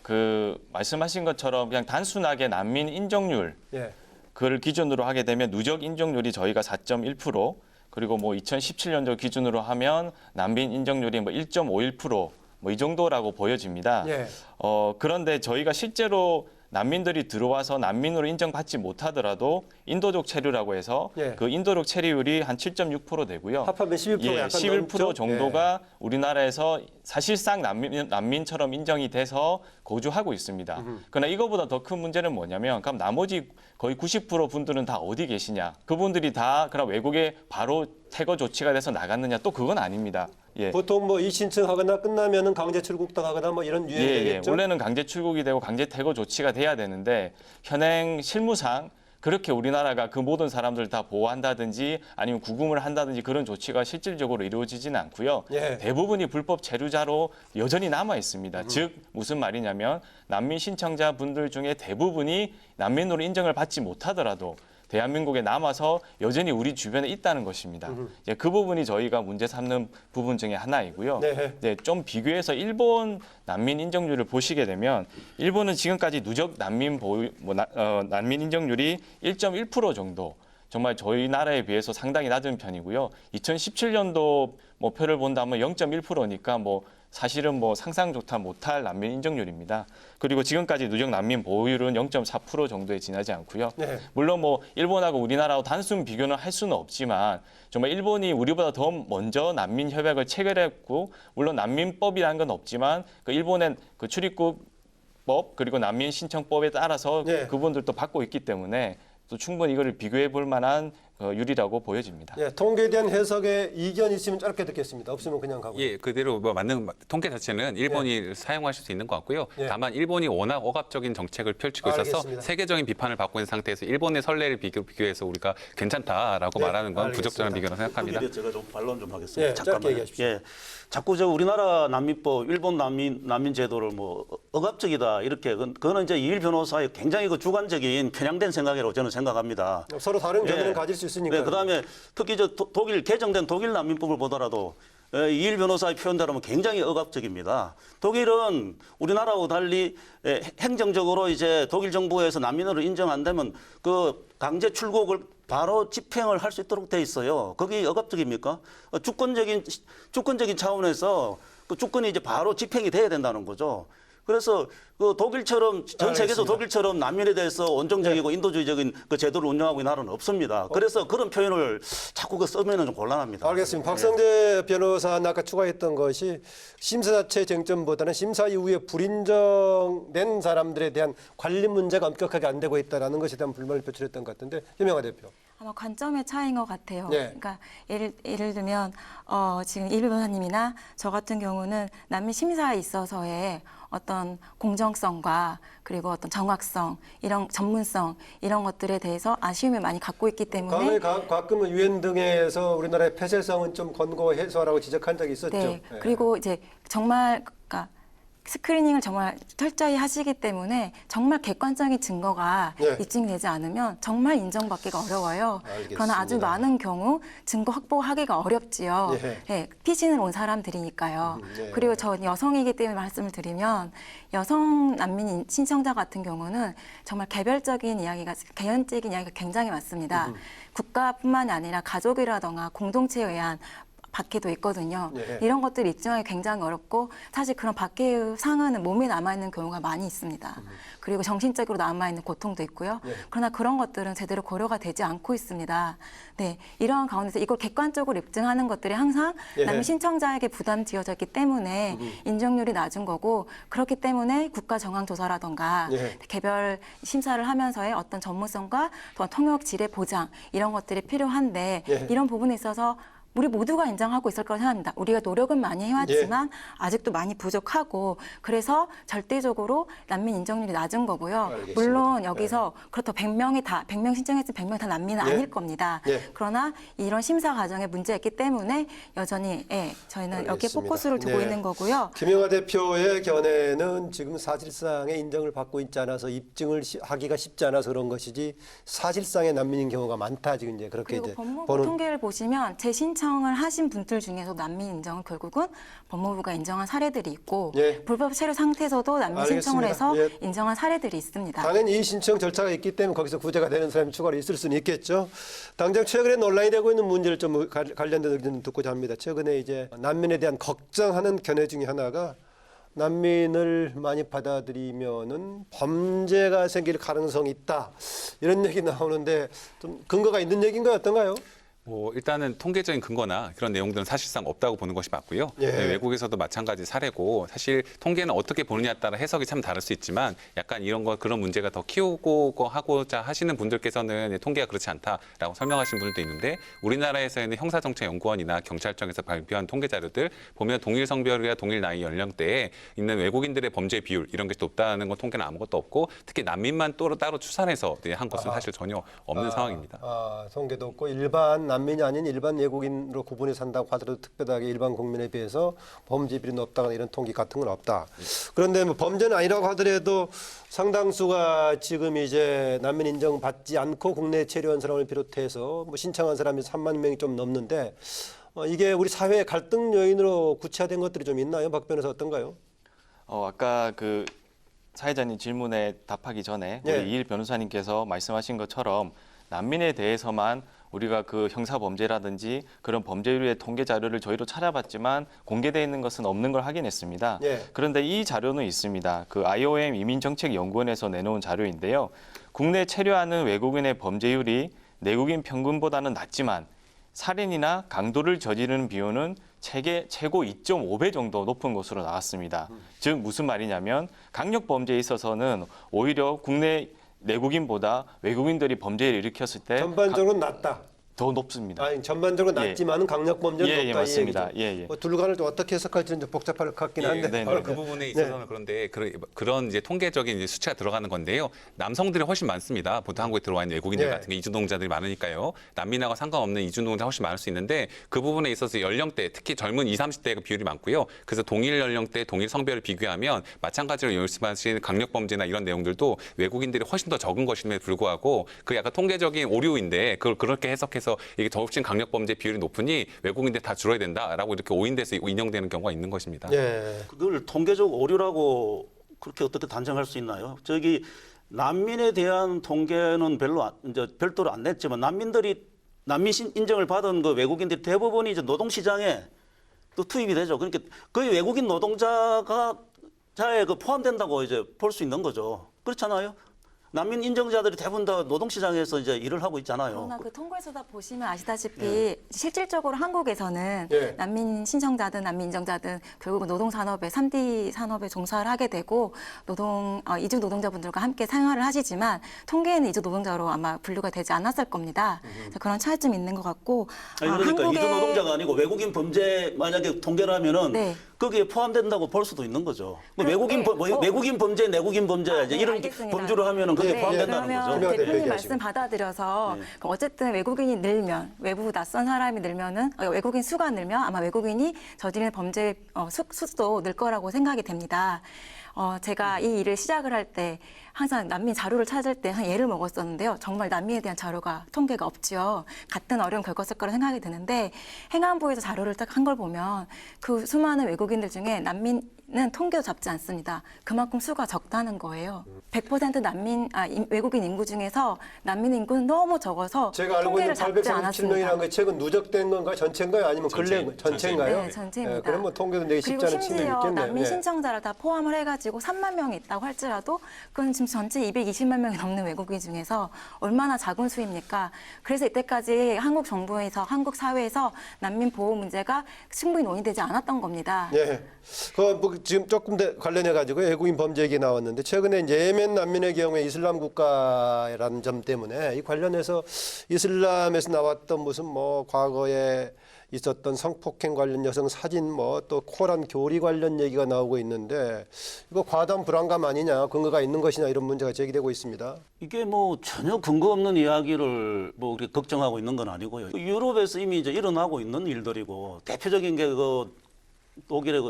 그 말씀하신 것처럼 그냥 단순하게 난민 인정률 예. 그걸 기준으로 하게 되면 누적 인정률이 저희가 4.1% 그리고 2017년도 기준으로 하면 난민 인정률이 1.51% 뭐 이 정도라고 보여집니다. 예. 그런데 저희가 실제로 난민들이 들어와서 난민으로 인정받지 못하더라도 인도적 체류라고 해서 예. 그 인도적 체류율이 한 7.6% 되고요. 합하면 11% 예, 약간 11% 넘죠? 정도가 우리나라에서 사실상 난민처럼 인정이 돼서 거주하고 있습니다. 그러나 이거보다 더 큰 문제는 뭐냐면 그럼 나머지 거의 90% 분들은 다 어디 계시냐? 그분들이 다 그럼 외국에 바로 퇴거 조치가 돼서 나갔느냐? 또 그건 아닙니다. 예. 보통 뭐 이 신청하거나 끝나면은 강제 출국당하거나 뭐 이런 유행이 예, 되겠죠? 원래는 강제 출국이 되고 강제 퇴거 조치가 돼야 되는데 현행 실무상 그렇게 우리나라가 그 모든 사람들 다 보호한다든지 아니면 구금을 한다든지 그런 조치가 실질적으로 이루어지지는 않고요. 예. 대부분이 불법 체류자로 여전히 남아 있습니다. 즉 무슨 말이냐면 난민 신청자분들 중에 대부분이 난민으로 인정을 받지 못하더라도 대한민국에 남아서 여전히 우리 주변에 있다는 것입니다. 이제 그 부분이 저희가 문제 삼는 부분 중에 하나이고요. 네. 네, 좀 비교해서 일본 난민 인정률을 보시게 되면 일본은 지금까지 누적 난민 난민 인정률이 1.1% 정도. 정말 저희 나라에 비해서 상당히 낮은 편이고요. 2017년도 목표를 본다면 0.1%니까 뭐 사실은 뭐 상상조차 못할 난민 인정률입니다. 그리고 지금까지 누적 난민 보호율은 0.4% 정도에 지나지 않고요. 네. 물론 뭐 일본하고 우리나라하고 단순 비교는 할 수는 없지만 정말 일본이 우리보다 더 먼저 난민 협약을 체결했고 물론 난민법이라는 건 없지만 그 일본의 그 출입국법 그리고 난민 신청법에 따라서 네. 그분들도 받고 있기 때문에 또 충분히 이거를 비교해 볼 만한 유리라고 보여집니다. 예, 통계에 대한 해석에 이견 있으면 짧게 듣겠습니다. 없으면 그냥 가고. 예, 그대로 뭐 맞는 통계 자체는 일본이 사용하실 수 있는 것 같고요. 예. 다만 일본이 워낙 억압적인 정책을 펼치고 있어서 알겠습니다. 세계적인 비판을 받고 있는 상태에서 일본의 선례를 비교해서 우리가 괜찮다라고 네, 말하는 건 알겠습니다. 부적절한 비교라고 생각합니다. 거기에 제가 좀 반론 좀 하겠습니다. 예, 짧게 얘기하십시오. 예, 자꾸 저 우리나라 난민법, 일본 난민 제도를 뭐 억압적이다 이렇게 그거는 이제 이일 변호사의 굉장히 그 주관적인 편향된 생각이라고 저는 생각합니다. 서로 다른 견해는 예. 가질 수 있으니까. 네, 그다음에 특히 저 독일 개정된 독일 난민법을 보더라도 이일 변호사의 표현대로는 굉장히 억압적입니다. 독일은 우리나라하고 달리 행정적으로 이제 독일 정부에서 난민으로 인정 안 되면 그 강제 출국을 바로 집행을 할 수 있도록 돼 있어요. 거기 억압적입니까? 주권적인 차원에서 그 주권이 이제 바로 집행이 돼야 된다는 거죠. 그래서 그 독일처럼 전 세계에서 알겠습니다. 독일처럼 난민에 대해서 온정적이고 인도주의적인 그 제도를 운영하고 있는 나라는 없습니다. 그래서 그런 표현을 자꾸 그 쓰면은 좀 곤란합니다. 알겠습니다. 박성재 변호사는 아까 추가했던 것이 심사 자체 쟁점보다는 심사 이후에 불인정된 사람들에 대한 관리 문제가 엄격하게 안 되고 있다는 것에 대한 불만을 표출했던 것 같은데 유명하 대표. 아마 관점의 차이인 것 같아요. 네. 그러니까 예를 들면 지금 일 변호사님이나 저 같은 경우는 난민 심사에 있어서의 어떤 공정성과 그리고 어떤 정확성, 이런 전문성 이런 것들에 대해서 아쉬움을 많이 갖고 있기 때문에 가끔은 유엔 등에서 우리나라의 폐쇄성은 좀 권고 해소하라고 지적한 적이 있었죠. 네. 네. 그리고 이제 정말 그러니까 스크리닝을 정말 철저히 하시기 때문에 정말 객관적인 증거가 네. 입증되지 않으면 정말 인정받기가 어려워요. 알겠습니다. 그러나 아주 많은 경우 증거 확보하기가 어렵지요. 예. 네, 피신을 온 사람들이니까요. 네. 그리고 전 여성이기 때문에 말씀을 드리면 여성 난민 신청자 같은 경우는 정말 개별적인 이야기가 개연적인 이야기가 굉장히 많습니다. 국가뿐만이 아니라 가족이라던가 공동체에 의한 박해도 있거든요. 예. 이런 것들을 입증하기 굉장히 어렵고 사실 그런 박해의 상흔은 몸에 남아있는 경우가 많이 있습니다. 그리고 정신적으로 남아있는 고통도 있고요. 예. 그러나 그런 것들은 제대로 고려가 되지 않고 있습니다. 네, 이러한 가운데서 이걸 객관적으로 입증하는 것들이 항상 예. 난민 신청자에게 부담 지어졌기 때문에 인정률이 낮은 거고 그렇기 때문에 국가정황조사라던가 예. 개별 심사를 하면서의 어떤 전문성과 또 통역 질의 보장 이런 것들이 필요한데 예. 이런 부분에 있어서 우리 모두가 인정하고 있을 거라고 생각합니다. 우리가 노력은 많이 해왔지만 아직도 많이 부족하고 그래서 절대적으로 난민 인정률이 낮은 거고요. 알겠습니다. 물론 여기서 그렇다고 100명 신청했으면 100명 다 난민은 예. 아닐 겁니다. 예. 그러나 이런 심사 과정에 문제가 있기 때문에 여전히 저희는 여기에 알겠습니다. 포커스를 두고 네. 있는 거고요. 김영하 대표의 견해는 지금 사실상의 인정을 받고 있지 않아서 입증을 하기가 쉽지 않아서 그런 것이지 사실상의 난민인 경우가 많다 지금 이제 그렇게 그리고 이제 법무부 통계를 보시면 재신청을 하신 분들 중에서 난민 인정을 결국은 법무부가 인정한 사례들이 있고 예. 불법 체류 상태에서도 난민 알겠습니다. 신청을 해서 예. 인정한 사례들이 있습니다. 당연히 이 신청 절차가 있기 때문에 거기서 구제가 되는 사람이 추가로 있을 수는 있겠죠. 당장 최근에 논란이 되고 있는 문제를 좀 관련돼서 좀 듣고자 합니다. 최근에 이제 난민에 대한 걱정하는 견해 중에 하나가 난민을 많이 받아들이면은 범죄가 생길 가능성이 있다. 이런 얘기 나오는데 좀 근거가 있는 얘기인가요? 어떤가요? 뭐 일단은 통계적인 근거나 그런 내용들은 사실상 없다고 보는 것이 맞고요. 예. 네, 외국에서도 마찬가지 사례고 사실 통계는 어떻게 보느냐에 따라 해석이 참 다를 수 있지만 약간 이런 거 그런 문제가 더 키우고 하고자 하시는 분들께서는 통계가 그렇지 않다라고 설명하신 분들도 있는데 우리나라에서는 형사정책연구원이나 경찰청에서 발표한 통계 자료들 보면 동일 성별이나 동일 나이 연령대에 있는 외국인들의 범죄 비율 이런 게 높다는 건 통계는 아무것도 없고 특히 난민만 따로 추산해서 한 것은 사실 전혀 없는 상황입니다. 통계도 없고 일반 난민이 아닌 일반 외국인으로 구분해 산다고 하더라도 특별하게 일반 국민에 비해서 범죄 비율이 높다거나 이런 통계 같은 건 없다. 그런데 뭐 범죄는 아니라고 하더라도 상당수가 지금 이제 난민 인정받지 않고 국내에 체류한 사람을 비롯해서 뭐 신청한 사람이 3만 명이 좀 넘는데 이게 우리 사회의 갈등 요인으로 구체화된 것들이 좀 있나요? 박 변호사 어떤가요? 아까 그 사회자님 질문에 답하기 전에 예. 우리 이일 변호사님께서 말씀하신 것처럼 난민에 대해서만 우리가 그 형사 범죄라든지 그런 범죄율의 통계 자료를 저희도 찾아봤지만 공개되어 있는 것은 없는 걸 확인했습니다. 예. 그런데 이 자료는 있습니다. 그 IOM 이민정책연구원에서 내놓은 자료인데요. 국내 체류하는 외국인의 범죄율이 내국인 평균보다는 낮지만 살인이나 강도를 저지르는 비율은 최고 2.5배 정도 높은 것으로 나왔습니다. 즉 무슨 말이냐면 강력 범죄에 있어서는 오히려 국내 내국인보다 외국인들이 범죄를 일으켰을 때 전반적으로 낮다. 더 높습니다. 아니, 전반적으로 예. 낮지만은 강력 범죄는 예, 높다. 예, 이 맞습니다. 얘기죠. 예, 예. 뭐 둘간을 좀 어떻게 해석할지는 좀 복잡할 것 같긴 한데. 네, 바로 네. 그 부분에 있어서는 그런데 그런 이제 통계적인 이제 수치가 들어가는 건데요. 남성들이 훨씬 많습니다. 보통 한국에 들어와 있는 외국인들 네. 같은 게 이주노동자들이 많으니까요. 난민하고 상관없는 이주노동자 훨씬 많을 수 있는데 그 부분에 있어서 연령대 특히 젊은 20, 30대가 비율이 많고요. 그래서 동일 연령대, 동일 성별을 비교하면 마찬가지로 말씀하신 강력범죄나 이런 내용들도 외국인들이 훨씬 더 적은 것임에 불구하고 그 약간 통계적인 오류인데 그걸 그렇게 해석해서 이게 더 훨씬 강력범죄 비율이 높으니 외국인들 다 줄어야 된다라고 이렇게 오인돼서 인용되는 경우가 있는 것입니다. 예. 그걸 통계적 오류라고 그렇게 어떻게 단정할 수 있나요? 저기 난민에 대한 통계는 이제 별도로 안 냈지만 난민 인정을 받은 그 외국인들이 대부분이 이제 노동시장에 또 투입이 되죠. 그러니까 거의 외국인 노동자에 포함된다고 이제 볼 수 있는 거죠. 그렇잖아요. 난민 인정자들이 대부분 다 노동시장에서 이제 일을 하고 있잖아요. 그러나 그 통계에서 다 보시면 아시다시피 실질적으로 한국에서는 예. 난민 신청자든 난민 인정자든 결국은 노동산업에 3D 산업에 종사를 하게 되고 이주 노동자분들과 함께 생활을 하시지만 통계에는 이주 노동자로 아마 분류가 되지 않았을 겁니다. 그래서 그런 차이점이 있는 것 같고 아니, 그러니까 이주 노동자가 아니고 외국인 범죄 만약에 통계를 하면은 네. 거기에 포함된다고 볼 수도 있는 거죠. 외국인 범죄, 내국인 범죄 이제 이런 알겠습니다. 범주를 하면은 거기에 네, 포함된다는 그러면 거죠. 대표 대표님 얘기하시고. 말씀 받아들여서 네. 그럼 어쨌든 외국인이 늘면 외부 낯선 사람이 늘면은 외국인 수가 늘면 아마 외국인이 저지르는 범죄 수도 늘 거라고 생각이 됩니다. 제가 이 일을 시작을 할 때 항상 난민 자료를 찾을 때 한 예를 먹었었는데요. 정말 난민에 대한 자료가 통계가 없죠. 같은 어려움 겪었을 거라 생각이 드는데 행안부에서 자료를 딱 한 걸 보면 그 수많은 외국인들 중에 난민은 통계도 잡지 않습니다. 그만큼 수가 적다는 거예요. 100% 외국인 인구 중에서 난민 인구는 너무 적어서 제가 알고 있는 통계를 잡지 837명이라는 않았습니다. 게 최근 누적된 건가요? 전체인가요? 아니면 전체인가요? 네, 전체입니다. 그럼 뭐 통계도 내기 쉽지 그리고 않은 측면이 심지어 있겠네요. 난민 예. 신청자를 다 포함을 해가지고 3만 명이 있다고 할지라도 그건 지금 전체 220만 명이 넘는 외국인 중에서 얼마나 작은 수입니까? 그래서 이때까지 한국 정부에서 한국 사회에서 난민 보호 문제가 충분히 논의되지 않았던 겁니다. 예. 뭐 지금 조금 더 관련해 가지고 외국인 범죄 얘기 나왔는데 최근에 이제 예멘 난민의 경우에 이슬람 국가라는 점 때문에 이 관련해서 이슬람에서 나왔던 무슨 뭐 과거에 있었던 성폭행 관련 여성 사진 뭐 또 코란 교리 관련 얘기가 나오고 있는데 이거 과도한 불안감 아니냐 근거가 있는 것이냐 이런 문제가 제기되고 있습니다. 이게 뭐 전혀 근거 없는 이야기를 뭐 우리 걱정하고 있는 건 아니고요. 유럽에서 이미 이제 일어나고 있는 일들이고 대표적인 게 그 독일의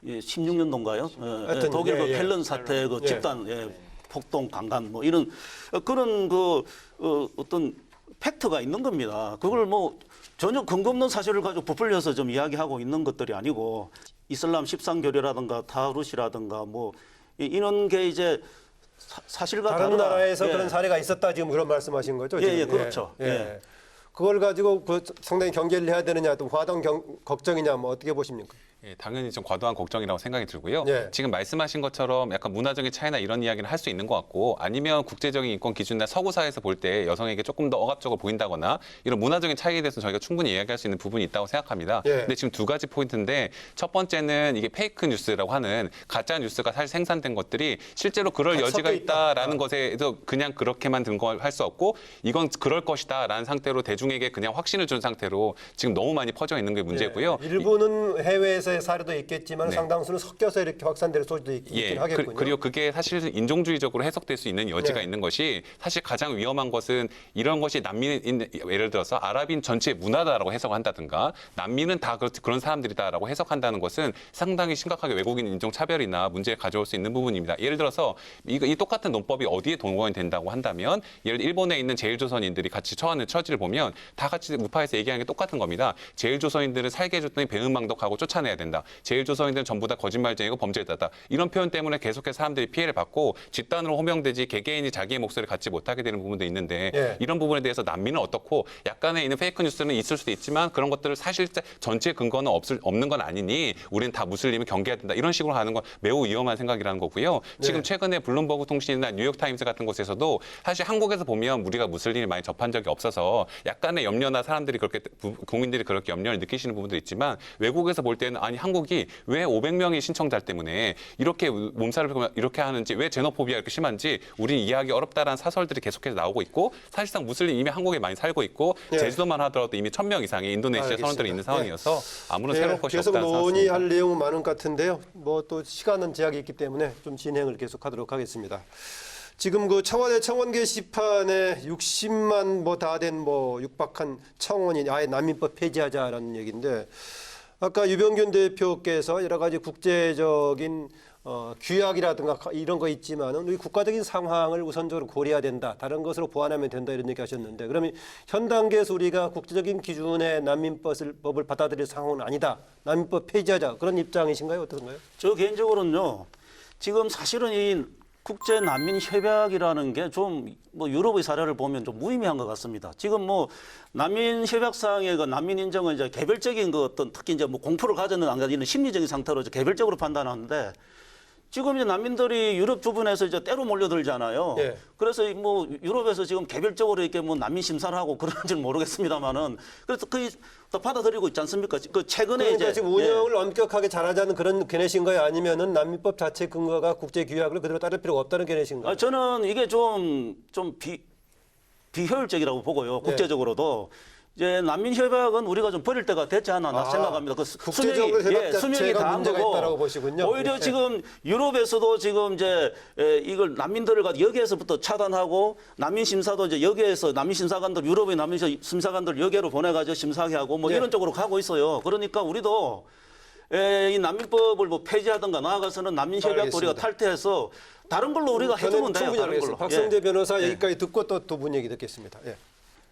2016년도인가요? 독일 그 켈른 사태 그 집단 폭동 강간 뭐 이런 그런 어떤 팩트가 있는 겁니다. 그걸 뭐 전혀 근거 없는 사실을 가지고 부풀려서 좀 이야기하고 있는 것들이 아니고 이슬람 13교리라든가 타루시라든가 뭐 이런 게 이제 사실과 다른 다르다. 나라에서 예. 그런 사례가 있었다 지금 그런 말씀하신 거죠? 예, 지금? 예, 그렇죠. 예. 예. 그걸 가지고 그 상당히 경계를 해야 되느냐, 또 화동 걱정이냐, 뭐 어떻게 보십니까? 예, 당연히 좀 과도한 걱정이라고 생각이 들고요. 예. 지금 말씀하신 것처럼 약간 문화적인 차이나 이런 이야기는 할 수 있는 것 같고 아니면 국제적인 인권 기준이나 서구사회에서 볼 때 여성에게 조금 더 억압적으로 보인다거나 이런 문화적인 차이에 대해서 저희가 충분히 이야기할 수 있는 부분이 있다고 생각합니다. 예. 근데 지금 두 가지 포인트인데 첫 번째는 이게 페이크 뉴스라고 하는 가짜 뉴스가 사실 생산된 것들이 실제로 그럴 다 여지가 섞여 있다. 있다라는 것에서 그냥 그렇게만 근거할 수 없고 이건 그럴 것이다라는 상태로 대중에게 그냥 확신을 준 상태로 지금 너무 많이 퍼져 있는 게 문제고요. 예. 일부는 해외에서의 사례도 있겠지만 네. 상당수는 섞여서 이렇게 확산될 소지도 있긴 하겠군요. 그리고 그게 사실 인종주의적으로 해석될 수 있는 여지가 네. 있는 것이 사실 가장 위험한 것은 이런 것이 난민인 예를 들어서 아랍인 전체의 문화다라고 해석한다든가 난민은 다 그런 사람들이다라고 해석한다는 것은 상당히 심각하게 외국인 인종차별이나 문제를 가져올 수 있는 부분입니다. 예를 들어서 이 똑같은 논법이 어디에 동원이 된다고 한다면 예를 들어 일본에 있는 제일조선인들이 같이 처하는 처지를 보면 다 같이 우파에서 얘기하는 게 똑같은 겁니다. 제일조선인들은 살게 해줬더니 배은망덕하고 쫓아내야 된다. 제일조선인들은 전부 다 거짓말쟁이고 범죄자다. 이런 표현 때문에 계속해서 사람들이 피해를 받고 집단으로 호명되지 개개인이 자기의 목소리를 갖지 못하게 되는 부분도 있는데 예. 이런 부분에 대해서 난민은 어떻고 약간의 있는 페이크 뉴스는 있을 수도 있지만 그런 것들을 사실 전체 근거는 없는 건 아니니 우리는 다 무슬림을 경계해야 된다. 이런 식으로 하는 건 매우 위험한 생각이라는 거고요. 지금 최근에 블룸버그 통신이나 뉴욕타임스 같은 곳에서도 사실 한국에서 보면 우리가 무슬림을 많이 접한 적이 없어서 약간의 염려나 사람들이 그렇게 국민들이 그렇게 염려를 느끼시는 부분도 있지만 외국에서 볼 때는 아니 한국이 왜 500명의 신청자 때문에 이렇게 몸살을 이렇게 하는지 왜 제노포비아 이렇게 심한지 우리는 이해하기 어렵다라는 사설들이 계속해서 나오고 있고 사실상 무슬림 이미 한국에 많이 살고 있고 제주도만 하더라도 이미 1000명 이상의 인도네시아 선원들이 있는 상황이어서 아무런 새로운 것이 계속 없다는 논의할 내용은 많은 것 같은데요. 뭐 또 시간은 제약이 있기 때문에 좀 진행을 계속하도록 하겠습니다. 지금 그 청와대 청원 게시판에 60만 뭐 다 된 뭐 육박한 청원이 아예 난민법 폐지하자라는 얘기인데 아까 유병균 대표께서 여러 가지 국제적인 규약이라든가 이런 거 있지만은 우리 국가적인 상황을 우선적으로 고려해야 된다. 다른 것으로 보완하면 된다 이런 얘기 하셨는데 그러면 현 단계에서 우리가 국제적인 기준의 난민법을 받아들일 상황은 아니다. 난민법 폐지하자. 그런 입장이신가요? 어떤가요? 저 개인적으로는요. 지금 사실은 이 국제 난민 협약이라는 게 좀 뭐 유럽의 사례를 보면 좀 무의미한 것 같습니다. 지금 뭐 난민 협약상의 그 난민 인정은 이제 개별적인 그 어떤 특히 이제 뭐 공포를 가졌는 안 가지는 심리적인 상태로 이제 개별적으로 판단하는데 지금 이제 난민들이 유럽 주변에서 이제 때로 몰려들잖아요. 예. 그래서 뭐 유럽에서 지금 개별적으로 이렇게 뭐 난민 심사를 하고 그런지는 모르겠습니다만은 그래서 거의 다 받아들이고 있지 않습니까? 그 최근에 그러니까 이제 지금 운영을 엄격하게 잘하자는 그런 견해신가요? 아니면은 난민법 자체 근거가 국제 규약을 그대로 따를 필요가 없다는 견해신가요? 저는 이게 좀 비효율적이라고 보고요. 국제적으로도. 이제 난민 협약은 우리가 좀 버릴 때가 됐지 않나 생각합니다. 그 국제적으로 협약 수명이 자체가 다한 문제가 거고 있다라고 보시군요. 오히려 예. 지금 유럽에서도 지금 이제 이걸 난민들을 여기에서부터 차단하고 난민 심사도 이제 여기에서 난민 심사관들 유럽의 난민 심사관들 여기로 보내가지고 심사하게 하고 뭐 예. 이런 쪽으로 가고 있어요. 그러니까 우리도 이 난민법을 뭐 폐지하든가 나아가서는 난민 협약도 우리가 알겠습니다. 탈퇴해서 다른 걸로 우리가 해주면 돼요. 충분히 다른 알겠습니다. 걸로. 박성재 변호사 여기까지 듣고 또 두 분 얘기 듣겠습니다. 예.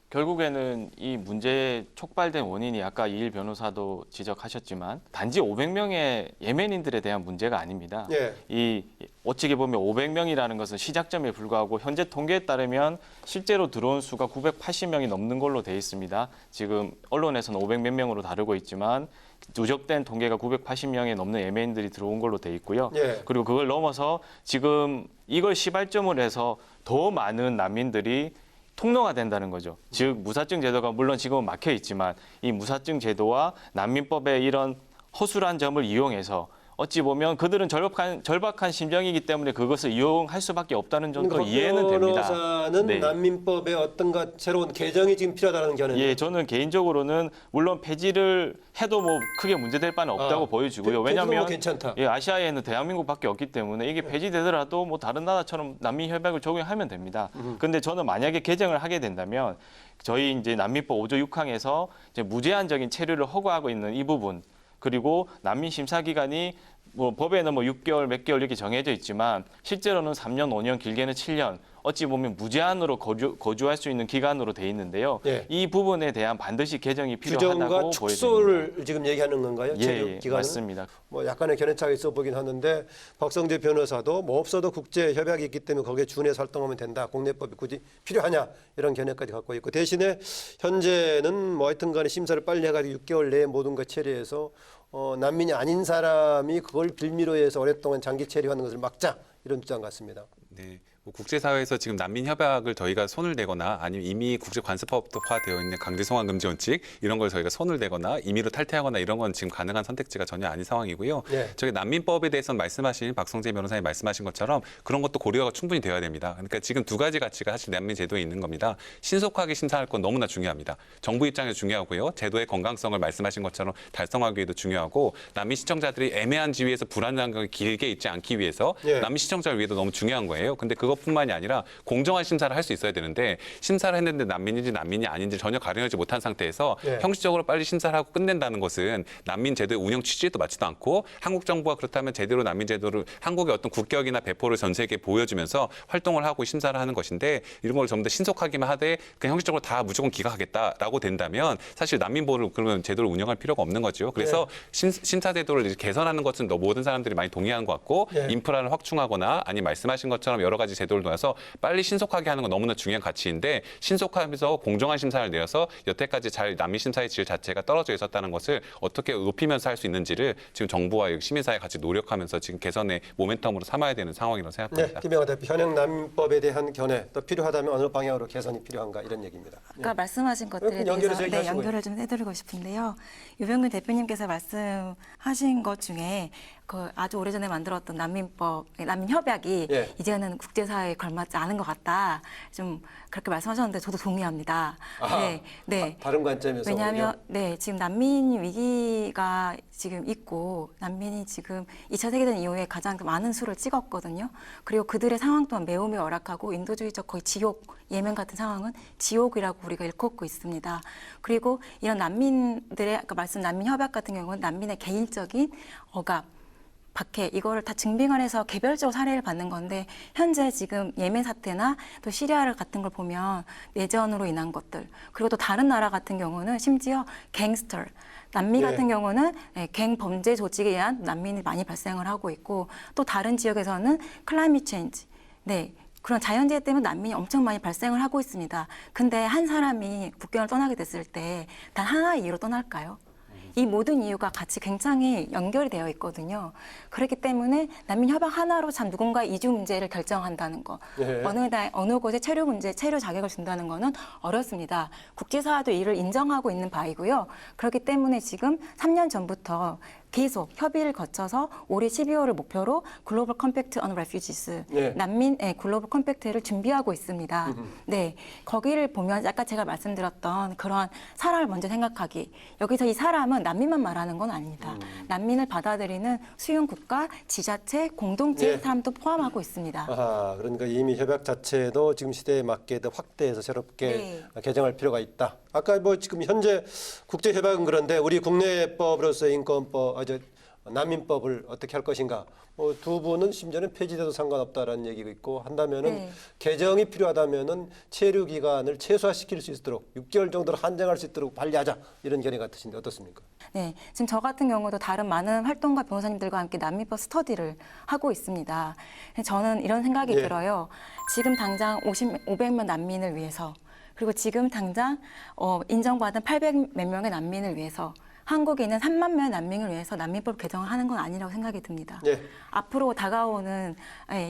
결국에는 이 문제의 촉발된 원인이 아까 이일 변호사도 지적하셨지만 단지 500명의 예멘인들에 대한 문제가 아닙니다. 예. 이 어찌게 보면 500명이라는 것은 시작점에 불과하고 현재 통계에 따르면 실제로 들어온 수가 980명이 넘는 걸로 돼 있습니다. 지금 언론에서는 500몇 명으로 다루고 있지만 누적된 통계가 980명이 넘는 예멘인들이 들어온 걸로 돼 있고요. 예. 그리고 그걸 넘어서 지금 이걸 시발점을 해서 더 많은 난민들이 통로가 된다는 거죠. 즉 무사증 제도가 물론 지금은 막혀 있지만 이 무사증 제도와 난민법의 이런 허술한 점을 이용해서 어찌 보면 그들은 절박한 심정이기 때문에 그것을 이용할 수밖에 없다는 점도 이해는 됩니다. 변호사는 네. 난민법의 어떤가 새로운 개정이 지금 필요하다는 견해. 예, 저는 개인적으로는 물론 폐지를 해도 뭐 크게 문제될 바는 없다고 보여지고요. 왜냐하면 괜찮다. 예, 아시아에는 대한민국밖에 없기 때문에 이게 폐지되더라도 뭐 다른 나라처럼 난민 협약을 적용하면 됩니다. 그런데 저는 만약에 개정을 하게 된다면 저희 이제 난민법 5조 6항에서 이제 무제한적인 체류를 허가하고 있는 이 부분 그리고 난민 심사 기간이 뭐 법에는 뭐 6개월, 몇 개월 이렇게 정해져 있지만 실제로는 3년, 5년, 길게는 7년 어찌 보면 무제한으로 거주할 수 있는 기간으로 돼 있는데요. 예. 이 부분에 대한 반드시 개정이 규정과 필요하다고 축소를 보여집니다. 지금 얘기하는 건가요? 예, 체류 예, 기간은? 맞습니다. 뭐 약간의 견해차가 있어 보긴 하는데 박성재 변호사도 뭐 없어도 국제 협약이 있기 때문에 거기에 준해서 활동하면 된다. 국내법이 굳이 필요하냐 이런 견해까지 갖고 있고 대신에 현재는 뭐 하여튼간에 심사를 빨리 해가지고 6개월 내에 모든 것 처리해서 난민이 아닌 사람이 그걸 빌미로 해서 오랫동안 장기 체류하는 것을 막자 이런 주장 같습니다. 네. 뭐 국제사회에서 지금 난민 협약을 저희가 손을 대거나 아니면 이미 국제관습법화되어 있는 강제송환 금지 원칙 이런 걸 저희가 손을 대거나 임의로 탈퇴하거나 이런 건 지금 가능한 선택지가 전혀 아닌 상황이고요. 네. 저희 난민법에 대해서는 말씀하신 박성재 변호사님 말씀하신 것처럼 그런 것도 고려가 충분히 되어야 됩니다. 그러니까 지금 두 가지 가치가 사실 난민 제도에 있는 겁니다. 신속하게 심사할 건 너무나 중요합니다. 정부 입장에서 중요하고요. 제도의 건강성을 말씀하신 것처럼 달성하기에도 중요하고 난민 시청자들이 애매한 지위에서 불안한 걸 길게 있지 않기 위해서 네. 난민 시청자를 위해도 너무 중요한 거예요. 근데 그것뿐만이 아니라 공정한 심사를 할 수 있어야 되는데 심사를 했는데 난민인지 난민이 아닌지 전혀 가려내지 못한 상태에서 네. 형식적으로 빨리 심사를 하고 끝낸다는 것은 난민 제도의 운영 취지에도 맞지도 않고 한국 정부가 그렇다면 제대로 난민 제도를 한국의 어떤 국격이나 배포를 전 세계에 보여주면서 활동을 하고 심사를 하는 것인데 이런 걸 전부 다 신속하기만 하되 그냥 형식적으로 다 무조건 기각하겠다라고 된다면 사실 난민보호를 그러면 제도를 운영할 필요가 없는 거죠. 그래서 심사 제도를 이제 개선하는 것은 모든 사람들이 많이 동의하는 것 같고 네. 인프라를 확충하거나 아니 말씀하신 것처럼 여러 가지 제도를 통해서 빨리 신속하게 하는 건 너무나 중요한 가치인데 신속하면서 공정한 심사를 내어서 여태까지 잘 난민 심사의 질 자체가 떨어져 있었다는 것을 어떻게 높이면서 할 수 있는지를 지금 정부와 시민사회 같이 노력하면서 지금 개선의 모멘텀으로 삼아야 되는 상황이라고 네, 생각합니다. 김영하 대표 현행 난민법에 대한 견해 또 필요하다면 어느 방향으로 개선이 필요한가 이런 얘기입니다. 아까 말씀하신 것들에 연결해서 대해서 얘기하시고요. 연결을 좀 해드리고 싶은데요. 유병균 대표님께서 말씀하신 것 중에 그 아주 오래전에 만들었던 난민 협약이 예. 이제는 국제사회에 걸맞지 않은 것 같다. 좀 그렇게 말씀하셨는데 저도 동의합니다. 아하, 네, 네. 다른 관점에서 왜냐하면 네 지금 난민 위기가 지금 있고 난민이 지금 2차 세계대전 이후에 가장 많은 수를 찍었거든요. 그리고 그들의 상황 또한 매우 열악하고 인도주의적 거의 지옥, 예멘 같은 상황은 지옥이라고 우리가 일컫고 있습니다. 그리고 이런 난민들의 아까 말씀 난민 협약 같은 경우는 난민의 개인적인 억압 박해 이거를 다 증빙을 해서 개별적으로 사례를 받는 건데 현재 지금 예멘 사태나 또 시리아 같은 걸 보면 내전으로 인한 것들 그리고 또 다른 나라 같은 경우는 심지어 갱스터 남미 예. 같은 경우는 갱 범죄 조직에 의한 난민이 많이 발생을 하고 있고 또 다른 지역에서는 클라이밋 체인지 네 그런 자연재해 때문에 난민이 엄청 많이 발생을 하고 있습니다. 근데 한 사람이 국경을 떠나게 됐을 때 단 하나의 이유로 떠날까요? 이 모든 이유가 같이 굉장히 연결이 되어 있거든요. 그렇기 때문에 난민 협약 하나로 참 누군가의 이주 문제를 결정한다는 거. 예. 어느 곳에 체류 문제, 체류 자격을 준다는 거는 어렵습니다. 국제사회도 이를 인정하고 있는 바이고요. 그렇기 때문에 지금 3년 전부터 계속 협의를 거쳐서 올해 12월을 목표로 글로벌 컴팩트 on refugees 예. 난민 글로벌 컴팩트를 준비하고 있습니다. 네, 거기를 보면 아까 제가 말씀드렸던 그러한 사람을 먼저 생각하기. 여기서 이 사람은 난민만 말하는 건 아닙니다. 난민을 받아들이는 수용 국가, 지자체, 공동체 예. 사람도 포함하고 있습니다. 아하, 그러니까 이미 협약 자체도 지금 시대에 맞게 더 확대해서 새롭게 개정할 필요가 있다. 아까 뭐 지금 현재 국제 협약은 그런데 우리 국내법으로서 인권법, 난민법을 어떻게 할 것인가. 두 분은 심지어는 폐지돼도 상관없다라는 얘기가 있고 한다면은 네. 개정이 필요하다면은 체류 기간을 최소화시킬 수 있도록 6개월 정도로 한정할 수 있도록 관리하자 이런 견해 같으신데 어떻습니까? 네, 지금 저 같은 경우도 다른 많은 활동가 변호사님들과 함께 난민법 스터디를 하고 있습니다. 저는 이런 생각이 예. 들어요. 지금 당장 500만 난민을 위해서 그리고 지금 당장 인정받은 800 몇 명의 난민을 위해서 한국에 있는 3만 명의 난민을 위해서 난민법 개정을 하는 건 아니라고 생각이 듭니다. 예. 앞으로 다가오는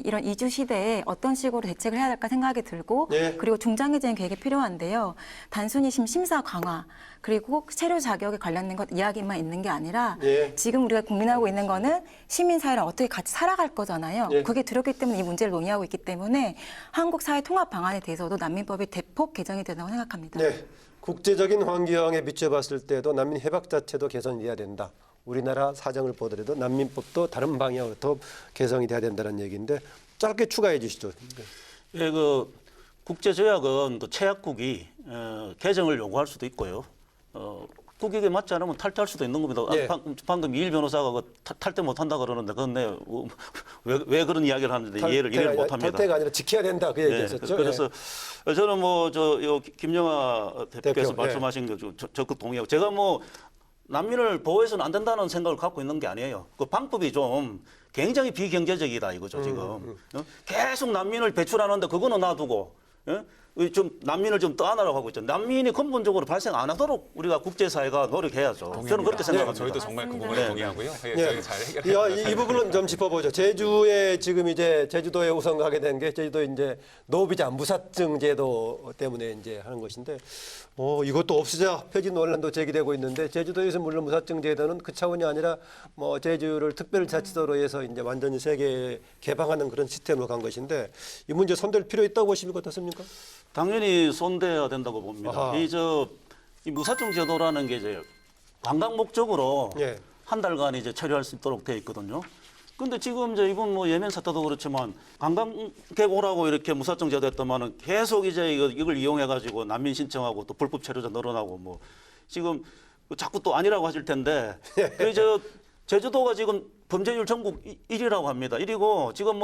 이런 이주 시대에 어떤 식으로 대책을 해야 될까 생각이 들고 예. 그리고 중장기적인 계획이 필요한데요. 단순히 심사 강화 그리고 체류 자격에 관련된 것 이야기만 있는 게 아니라 예. 지금 우리가 고민하고 있는 거는 시민사회랑 어떻게 같이 살아갈 거잖아요. 예. 그게 두렵기 때문에 이 문제를 논의하고 있기 때문에 한국 사회 통합 방안에 대해서도 난민법이 대폭 개정이 된다고 생각합니다. 네. 국제적인 환경에 비춰봤을 때도 난민 협약 자체도 개선이 돼야 된다. 우리나라 사정을 보더라도 난민법도 다른 방향으로 더 개선이 돼야 된다는 얘기인데 짧게 추가해 주시죠. 예, 그 국제조약은 또 채약국이 개정을 요구할 수도 있고요. 국익에 맞지 않으면 탈퇴할 수도 있는 겁니다. 예. 방금 이일 변호사가 그 탈퇴 못한다 그러는데 그건 왜 그런 이야기를 하는데 이해를 못합니다. 탈퇴가 아니라 지켜야 된다 그 얘기였었죠. 그래서 저는 김영하 대표께서 대표, 말씀하신 거 적극 동의하고 제가 난민을 보호해서는 안 된다는 생각을 갖고 있는 게 아니에요. 그 방법이 좀 굉장히 비경제적이다 이거죠 지금. 계속 난민을 배출하는데 그거는 놔두고 좀 난민을 좀 떠안으라고 하고 있죠. 난민이 근본적으로 발생 안 하도록 우리가 국제사회가 노력해야죠. 저는 그렇게 생각합니다. 저희도 정말 그 부분에 맞습니다. 동의하고요. 예. 저희 잘 해결해. 이 부분은 좀 짚어보죠. 제주에 지금 이제 제주도에 우선 가게 된 게 제주도 이제 노비자 무사증 제도 때문에 이제 하는 것인데, 이것도 없으자 폐지 논란도 제기되고 있는데 제주도에서 물론 무사증 제도는 그 차원이 아니라 제주를 특별자치도로 해서 이제 완전히 세계 개방하는 그런 시스템으로 간 것인데 이 문제 손댈 필요 있다고 보십니까 어떻습니까? 당연히 손대야 된다고 봅니다. 아하. 이 무사증 제도라는 게 이제 관광 목적으로 예. 한 달간 이제 처리할 수 있도록 돼 있거든요. 근데 지금 이제 이번 예멘 사태도 그렇지만 관광객 오라고 이렇게 무사증 제도했더만은 계속 이제 이걸 이용해 가지고 난민 신청하고 또 불법 체류자 늘어나고 지금 자꾸 또 아니라고 하실 텐데 그래서 제주도가 지금 범죄율 전국 1위라고 합니다. 1위고 지금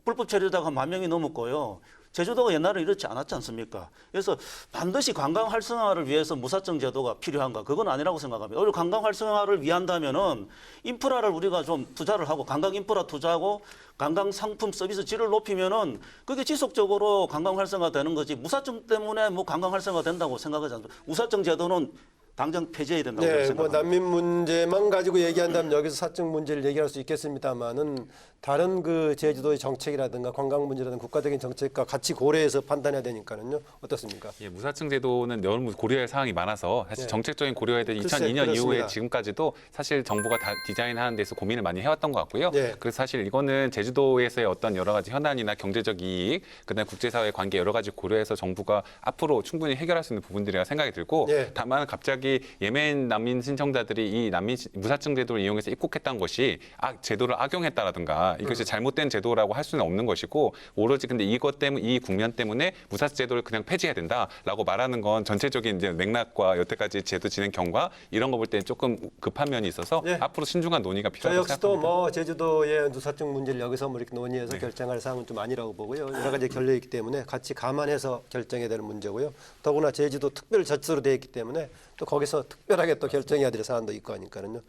불법 체류자가 10,000명이 넘었고요. 제주도가 옛날에 이렇지 않았지 않습니까? 그래서 반드시 관광 활성화를 위해서 무사증 제도가 필요한가? 그건 아니라고 생각합니다. 오히려 관광 활성화를 위한다면은 인프라를 우리가 좀 투자를 하고 관광 인프라 투자하고 관광 상품 서비스 질을 높이면은 그게 지속적으로 관광 활성화 되는 거지. 무사증 때문에 관광 활성화 된다고 생각하지 않습니다. 무사증 제도는 당장 폐지해야 된다고 네, 생각합니다. 난민 문제만 가지고 얘기한다면 여기서 사증 문제를 얘기할 수 있겠습니다만은 다른 그 제주도의 정책이라든가 관광 문제라든가 국가적인 정책과 같이 고려해서 판단해야 되니까는요. 어떻습니까? 예, 무사증 제도는 너무 고려할 사항이 많아서 사실 네. 정책적인 고려해야 될 글쎄, 2002년 이후에 그렇습니다. 지금까지도 사실 정부가 다 디자인하는 데서 고민을 많이 해왔던 것 같고요. 네. 그래서 사실 이거는 제주도에서의 어떤 여러 가지 현안이나 경제적 이익, 그다음 국제사회 관계 여러 가지 고려해서 정부가 앞으로 충분히 해결할 수 있는 부분들이라 생각이 들고 네. 다만 갑자기 예멘 난민 신청자들이 이 난민 무사증 제도를 이용해서 입국했다는 것이 제도를 악용했다라든가 이것이 잘못된 제도라고 할 수는 없는 것이고 오로지 근데 이것 때문에 이 국면 때문에 무사증 제도를 그냥 폐지해야 된다라고 말하는 건 전체적인 이제 맥락과 여태까지 제도 진행 경과 이런 거 볼 때는 조금 급한 면이 있어서 네. 앞으로 신중한 논의가 저 필요하다고 역시도 생각합니다. 제주도의 무사증 문제를 여기서 이렇게 논의해서 네. 결정할 사항은 좀 아니라고 보고요. 여러 가지 결례 있기 때문에 같이 감안해서 결정해야 되는 문제고요. 더구나 제주도 특별자치도로 되어 있기 때문에 또 거기서 특별하게 또 결정해야 될 사안도 있고 하니까요.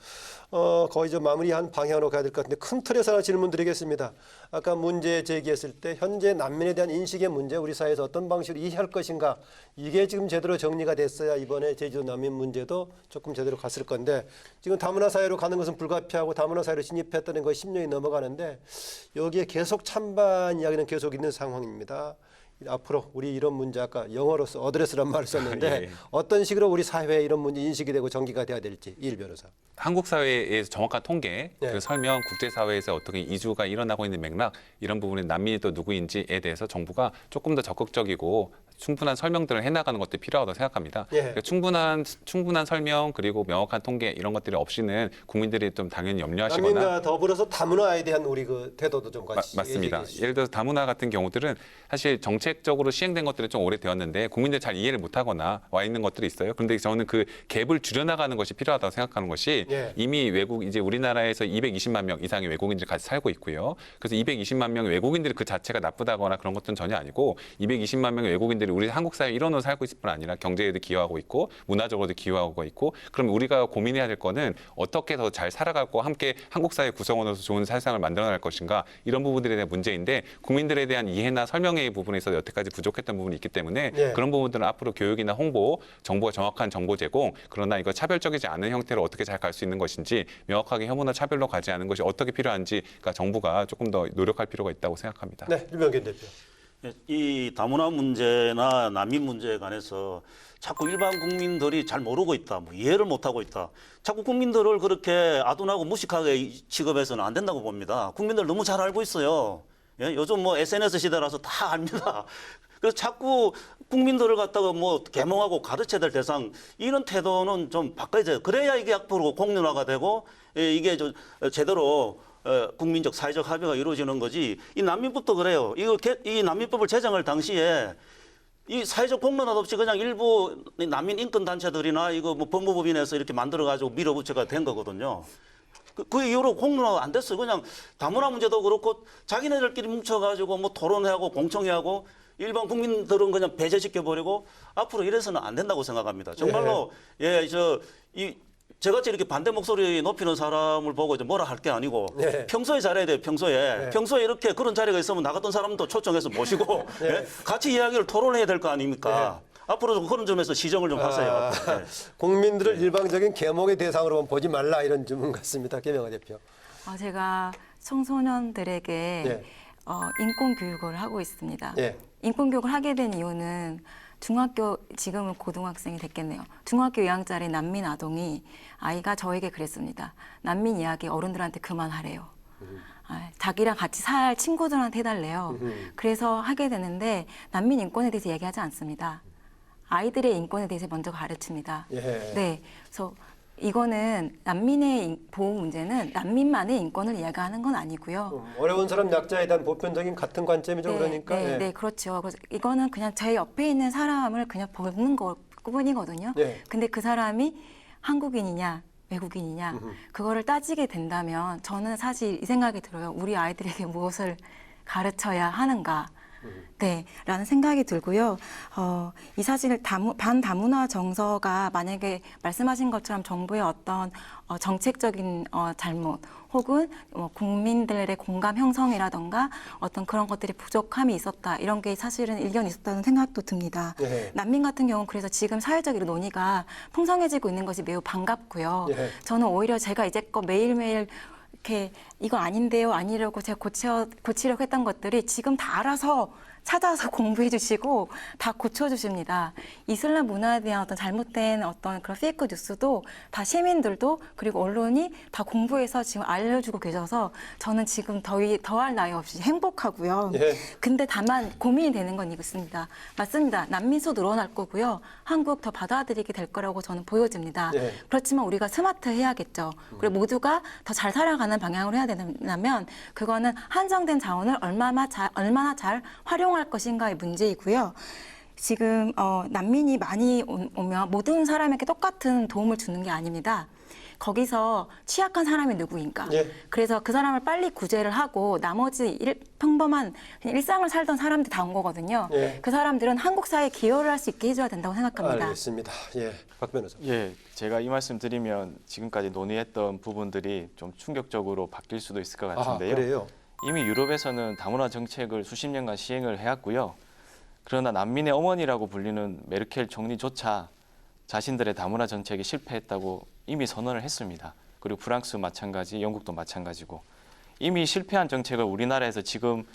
거의 좀 마무리한 방향으로 가야 될 것 같은데 큰 틀에서 하나 질문 드리겠습니다. 아까 문제 제기했을 때 현재 난민에 대한 인식의 문제 우리 사회에서 어떤 방식으로 이해할 것인가 이게 지금 제대로 정리가 됐어야 이번에 제주도 난민 문제도 조금 제대로 갔을 건데 지금 다문화 사회로 가는 것은 불가피하고 다문화 사회로 진입했다는 것이 10년이 넘어가는데 여기에 계속 찬반 이야기는 계속 있는 상황입니다. 앞으로 우리 이런 문제 아까 영어로서 어드레스란 말을 썼는데 예. 어떤 식으로 우리 사회에 이런 문제 인식이 되고 전기가 돼야 될지 이일 변호사. 한국 사회에서 정확한 통계, 네. 그 설명, 국제사회에서 어떻게 이주가 일어나고 있는 맥락 이런 부분에 난민이 또 누구인지에 대해서 정부가 조금 더 적극적이고 충분한 설명들을 해나가는 것도 필요하다고 생각합니다. 예. 그러니까 충분한 설명 그리고 명확한 통계 이런 것들이 없이는 국민들이 좀 당연히 염려하시거나 난민과 더불어서 다문화에 대한 우리 그 태도도 좀 같이 맞습니다. 얘기해 주시죠. 예를 들어서 다문화 같은 경우들은 사실 정책적으로 시행된 것들이 좀 오래되었는데 국민들이 잘 이해를 못하거나 와 있는 것들이 있어요. 그런데 저는 그 갭을 줄여나가는 것이 필요하다고 생각하는 것이 예. 이미 이제 우리나라에서 220만 명 이상의 외국인들이 같이 살고 있고요. 그래서 220만 명의 외국인들이 그 자체가 나쁘다거나 그런 것들은 전혀 아니고 220만 명의 외국인들이 우리 한국 사회에 일원으로 살고 있을 뿐 아니라 경제에도 기여하고 있고 문화적으로도 기여하고 있고 그럼 우리가 고민해야 될 거는 어떻게 더 잘 살아가고 함께 한국 사회 구성원으로서 좋은 세상을 만들어낼 것인가 이런 부분들에 대한 문제인데 국민들에 대한 이해나 설명의 부분에 있어서 여태까지 부족했던 부분이 있기 때문에 예. 그런 부분들은 앞으로 교육이나 홍보, 정보가 정확한 정보 제공 그러나 이거 차별적이지 않은 형태로 어떻게 잘 갈 수 있는 것인지 명확하게 혐오나 차별로 가지 않은 것이 어떻게 필요한지가 정부가 조금 더 노력할 필요가 있다고 생각합니다. 네, 유명균 대표. 이 다문화 문제나 난민 문제에 관해서 자꾸 일반 국민들이 잘 모르고 있다, 이해를 못하고 있다. 자꾸 국민들을 그렇게 아둔하고 무식하게 취급해서는 안 된다고 봅니다. 국민들 너무 잘 알고 있어요. 예? 요즘 SNS 시대라서 다 압니다. 그래서 자꾸 국민들을 갖다가 계몽하고 가르쳐야 될 대상 이런 태도는 좀 바꿔야 돼요. 그래야 이게 앞으로 공론화가 되고 이게 제대로 국민적 사회적 합의가 이루어지는 거지. 이 난민법도 그래요. 이 난민법을 제정할 당시에 이 사회적 공론화 없이 그냥 일부 난민 인권 단체들이나 이거 뭐 법무법인에서 이렇게 만들어 가지고 밀어붙여가 된 거거든요. 그 이후로 공론화 안 됐어요. 그냥 다문화 문제도 그렇고 자기네들끼리 뭉쳐가지고 뭐 토론회하고 공청회하고 일반 국민들은 그냥 배제시켜 버리고 앞으로 이래서는 안 된다고 생각합니다. 정말로 저같이 이렇게 반대 목소리 높이는 사람을 보고 이제 뭐라 할 게 아니고 네. 평소에 잘해야 돼요. 평소에 평소에 이렇게 그런 자리가 있으면 나갔던 사람도 초청해서 모시고 예? 같이 이야기를 토론해야 될 거 아닙니까? 앞으로도 그런 점에서 시정을 좀 하세요. 네. 국민들을 일방적인 계몽의 대상으로만 보지 말라 이런 주문 같습니다. 김영하 대표. 제가 청소년들에게 예. 인권 교육을 하고 있습니다. 예. 인권 교육을 하게 된 이유는 중학교, 지금은 고등학생이 됐겠네요. 중학교 2학년짜리 난민 아이가 저에게 그랬습니다. 난민 이야기 어른들한테 그만하래요. 자기랑 같이 살 친구들한테 해달래요. 그래서 하게 되는데 난민 인권에 대해서 얘기하지 않습니다. 아이들의 인권에 대해서 먼저 가르칩니다. 예. 네, 그래서 이거는 난민의 보호 문제는 난민만의 인권을 이야기하는 건 아니고요. 어려운 사람 약자에 대한 보편적인 같은 관점이죠. 네, 그러니까. 네, 예. 네, 그렇죠. 그래서 이거는 그냥 제 옆에 있는 사람을 그냥 보는 것뿐이거든요. 네. 근데 그 사람이 한국인이냐 외국인이냐 그거를 따지게 된다면 저는 사실 이 생각이 들어요. 우리 아이들에게 무엇을 가르쳐야 하는가. 네, 라는 생각이 들고요. 이 사실 반다문화 정서가 만약에 말씀하신 것처럼 정부의 어떤 정책적인 잘못 혹은 국민들의 공감 형성이라던가 어떤 그런 것들이 부족함이 있었다. 이런 게 사실은 일견 있었다는 생각도 듭니다. 예. 난민 같은 경우는 그래서 지금 사회적 논의가 풍성해지고 있는 것이 매우 반갑고요. 예. 저는 오히려 제가 이제껏 매일매일 이렇게 이거 아닌데요, 아니라고 제가 고치려고 했던 것들이 지금 다 알아서 찾아서 공부해 주시고 다 고쳐 주십니다. 이슬람 문화에 대한 어떤 잘못된 어떤 그런 페이크 뉴스도 다 시민들도 그리고 언론이 다 공부해서 지금 알려주고 계셔서 저는 지금 더할 나위 없이 행복하고요. 예. 근데 다만 고민이 되는 건 이것입니다. 맞습니다. 난민수 늘어날 거고요. 한국 더 받아들이게 될 거라고 저는 보여집니다. 예. 그렇지만 우리가 스마트해야겠죠. 그리고 모두가 더 잘 살아가는 방향으로 해야 된다면 그거는 한정된 자원을 얼마나 잘 활용할 것인가의 문제이고요. 지금 난민이 많이 오면 모든 사람에게 똑같은 도움을 주는 게 아닙니다. 거기서 취약한 사람이 누구인가. 예. 그래서 그 사람을 빨리 구제를 하고 나머지 평범한 그냥 일상을 살던 사람들 다 온 거거든요. 예. 그 사람들은 한국 사회에 기여를 할 수 있게 해줘야 된다고 생각합니다. 알겠습니다. 예, 박 변호사. 예, 제가 이 말씀 드리면 지금까지 논의했던 부분들이 좀 충격적으로 바뀔 수도 있을 것 같은데요. 그래요? 이미 유럽에서는 다문화 정책을 수십 년간 시행을 해왔고요. 그러나 난민의 어머니라고 불리는 메르켈 총리조차 자신들의 다문화 정책이 실패했다고 이미 선언을 했습니다. 그리고 프랑스 마찬가지, 영국도 마찬가지고 이미 실패한 정책을 우리나라에서 지금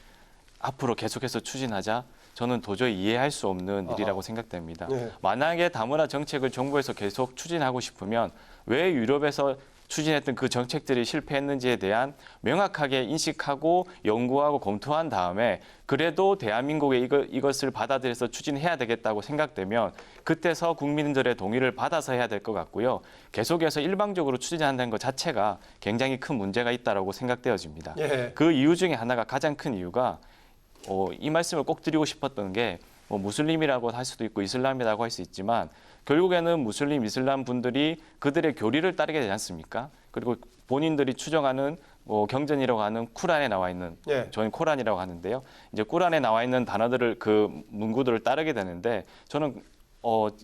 앞으로 계속해서 추진하자 저는 도저히 이해할 수 없는 일이라고 생각됩니다. 네. 만약에 다문화 정책을 정부에서 계속 추진하고 싶으면 왜 유럽에서 추진했던 그 정책들이 실패했는지에 대한 명확하게 인식하고 연구하고 검토한 다음에 그래도 대한민국에 이것을 받아들여서 추진해야 되겠다고 생각되면 그때서 국민들의 동의를 받아서 해야 될 것 같고요. 계속해서 일방적으로 추진한다는 것 자체가 굉장히 큰 문제가 있다고 생각되어집니다. 예. 그 이유 중에 하나가 가장 큰 이유가 이 말씀을 꼭 드리고 싶었던 게 무슬림이라고 할 수도 있고 이슬람이라고 할 수 있지만 결국에는 무슬림, 이슬람 분들이 그들의 교리를 따르게 되지 않습니까? 그리고 본인들이 추정하는 경전이라고 하는 쿠란에 나와 있는 예. 저희는 코란이라고 하는데요. 이제 쿠란에 나와 있는 단어들을 그 문구들을 따르게 되는데 저는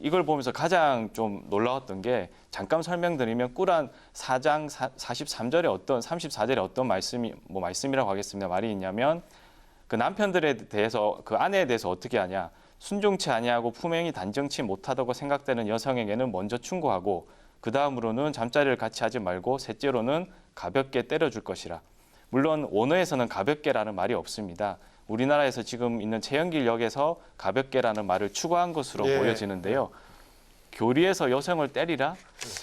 이걸 보면서 가장 좀 놀라웠던 게 잠깐 설명드리면 꾸란 4장 43절에 어떤 34절에 어떤 말씀이라고 하겠습니다. 말이 있냐면 그 남편들에 대해서 그 아내에 대해서 어떻게 하냐 순종치 아니하고 품행이 단정치 못하다고 생각되는 여성에게는 먼저 충고하고 그 다음으로는 잠자리를 같이 하지 말고 셋째로는 가볍게 때려줄 것이라. 물론 원어에서는 가볍게라는 말이 없습니다. 우리나라에서 지금 있는 최영길 역에서 가볍게라는 말을 추가한 것으로 예. 보여지는데요. 교리에서 여성을 때리라?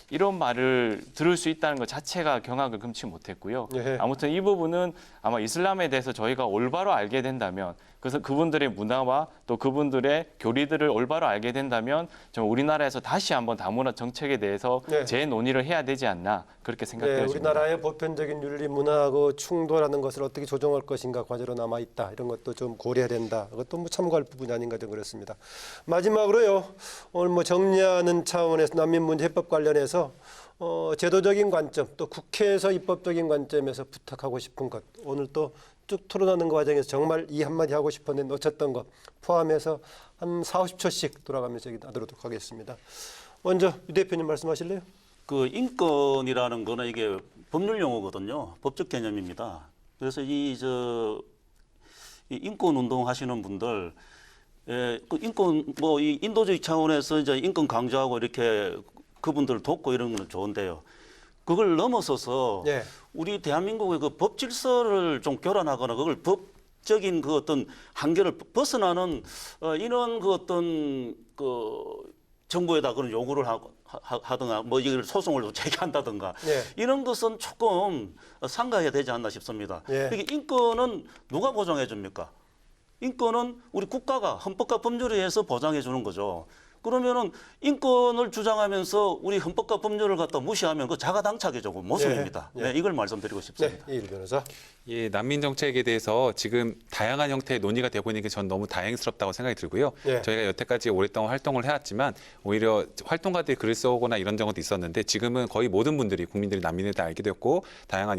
이런 말을 들을 수 있다는 것 자체가 경악을 금치 못했고요. 예. 아무튼 이 부분은 아마 이슬람에 대해서 저희가 올바로 알게 된다면 그래서 그분들의 문화와 또 그분들의 교리들을 올바로 알게 된다면 좀 우리나라에서 다시 한번 다문화 정책에 대해서 네. 재논의를 해야 되지 않나 그렇게 네, 생각되어집니다. 우리나라의 보편적인 윤리 문화하고 충돌하는 것을 어떻게 조정할 것인가 과제로 남아 있다. 이런 것도 좀 고려해야 된다. 그것도 뭐 참고할 부분이 아닌가 좀 그렇습니다. 마지막으로요. 오늘 뭐 정리하는 차원에서 난민 문제 해법 관련해서 제도적인 관점 또 국회에서 입법적인 관점에서 부탁하고 싶은 것 오늘 또 쭉 토론하는 과정에서 정말 이 한마디 하고 싶었는데 놓쳤던 것 포함해서 한 40~50초씩 돌아가면서 얘기하도록 하겠습니다. 먼저 유 대표님 말씀하실래요? 그 인권이라는 거는 이게 법률 용어거든요. 법적 개념입니다. 그래서 이 인권 운동 하시는 분들, 그 인권 이 인도주의 차원에서 이제 인권 강조하고 이렇게 그분들을 돕고 이런 건 좋은데요. 그걸 넘어서서 예. 우리 대한민국의 그 법 질서를 좀 교란하거나 그걸 법적인 그 어떤 한계를 벗어나는 이런 그 어떤 그 정부에다 그런 요구를 하든가 뭐 이걸 소송을 제기한다든가 예. 이런 것은 조금 삼가해야 되지 않나 싶습니다. 예. 이게 인권은 누가 보장해 줍니까? 인권은 우리 국가가 헌법과 법률에 의해서 보장해 주는 거죠. 그러면은 인권을 주장하면서 우리 헌법과 법률을 갖다 무시하면 그 자가당착이죠. 모순입니다. 예. 네, 이걸 말씀드리고 싶습니다. 네, 이일 변호사. 예, 난민 정책에 대해서 지금 다양한 형태의 논의가 되고 있는 게 전 너무 다행스럽다고 생각이 들고요. 예. 저희가 여태까지 오랫동안 활동을 해왔지만 오히려 활동가들이 글을 쓰거나 이런 경우도 있었는데 지금은 거의 모든 분들이 국민들이 난민에 대해 알게 됐고 다양한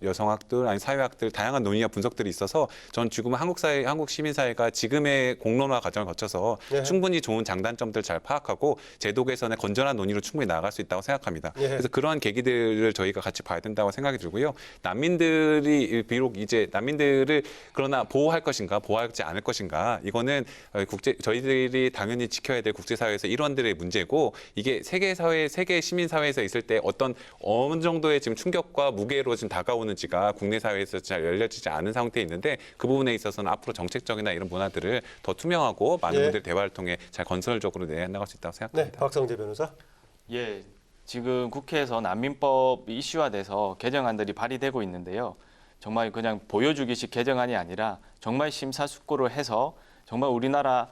여성학들 아니 사회학들 다양한 논의와 분석들이 있어서 전 지금 한국 시민사회가 지금의 공론화 과정을 거쳐서 예. 충분히 좋은 장단점들 잘 파악하고 제도 개선의 건전한 논의로 충분히 나아갈 수 있다고 생각합니다. 예. 그래서 그러한 계기들을 저희가 같이 봐야 된다고 생각이 들고요. 난민들이 비록 이제 난민들을 그러나 보호할 것인가 보호하지 않을 것인가 이거는 저희들이 당연히 지켜야 될 국제사회에서 일원들의 문제고 이게 세계 시민사회에서 있을 때 어느 정도의 지금 충격과 무게로 지금 다가오는지가 국내 사회에서 잘 열려지지 않은 상태에 있는데 그 부분에 있어서는 앞으로 정책적이나 이런 문화들을 더 투명하고 많은 예. 분들의 대화를 통해 잘 건설적으로 내나갈 수 있다고 네, 생각합니다. 박성재 변호사. 예, 지금 국회에서 난민법이 이슈화돼서 개정안들이 발의되고 있는데요. 정말 그냥 보여주기식 개정안이 아니라 정말 심사숙고를 해서 정말 우리나라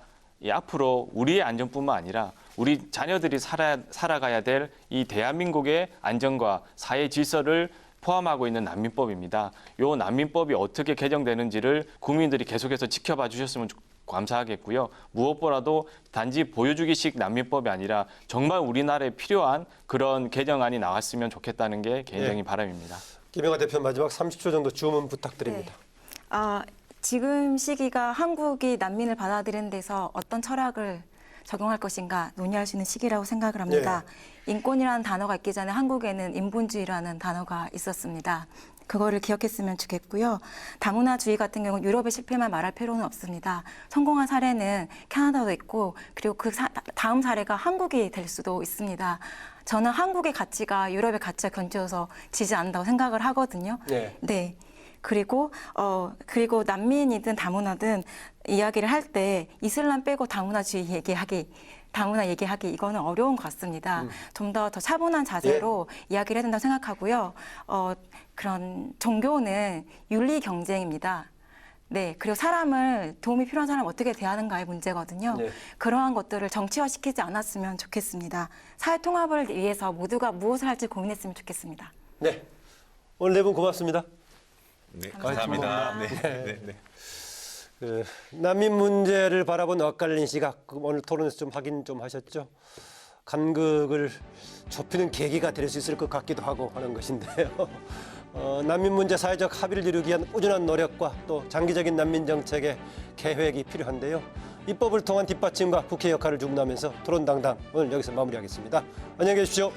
앞으로 우리의 안전뿐만 아니라 우리 자녀들이 살아가야 될 이 대한민국의 안전과 사회 질서를 포함하고 있는 난민법입니다. 이 난민법이 어떻게 개정되는지를 국민들이 계속해서 지켜봐 주셨으면 감사하겠고요. 무엇보다도 단지 보여주기식 난민법이 아니라 정말 우리나라에 필요한 그런 개정안이 나왔으면 좋겠다는 게 개인적인 바람입니다. 김영하 대표 마지막 30초 정도 주문 부탁드립니다. 지금 시기가 한국이 난민을 받아들이는 데서 어떤 철학을 적용할 것인가 논의할 수 있는 시기라고 생각을 합니다. 인권이라는 단어가 있기 전에 한국에는 인본주의라는 단어가 있었습니다. 그거를 기억했으면 좋겠고요. 다문화주의 같은 경우는 유럽의 실패만 말할 필요는 없습니다. 성공한 사례는 캐나다도 있고 그리고 그 다음 사례가 한국이 될 수도 있습니다. 저는 한국의 가치가 유럽의 가치와 견주어서 지지 않는다고 생각을 하거든요. 네. 그리고 난민이든 다문화든 이야기를 할 때 이슬람 빼고 다문화 얘기하기 이거는 어려운 것 같습니다. 좀 더 차분한 자세로 이야기를 해야 된다고 생각하고요. 그런 종교는 윤리 경쟁입니다. 네, 그리고 도움이 필요한 사람 어떻게 대하는가의 문제거든요. 그러한 것들을 정치화시키지 않았으면 좋겠습니다. 사회 통합을 위해서 모두가 무엇을 할지 고민했으면 좋겠습니다. 네, 오늘 네 분 고맙습니다. 네, 감사합니다. 네. 난민 문제를 바라본 엇갈린 시각 오늘 토론에서 좀 확인 좀 하셨죠? 간극을 좁히는 계기가 될 수 있을 것 같기도 하고 하는 것인데요. 난민 문제 사회적 합의를 이루기 위한 꾸준한 노력과 또 장기적인 난민 정책의 계획이 필요한데요. 입법을 통한 뒷받침과 국회 역할을 주문하면서 토론당당 오늘 여기서 마무리하겠습니다. 안녕히 계십시오.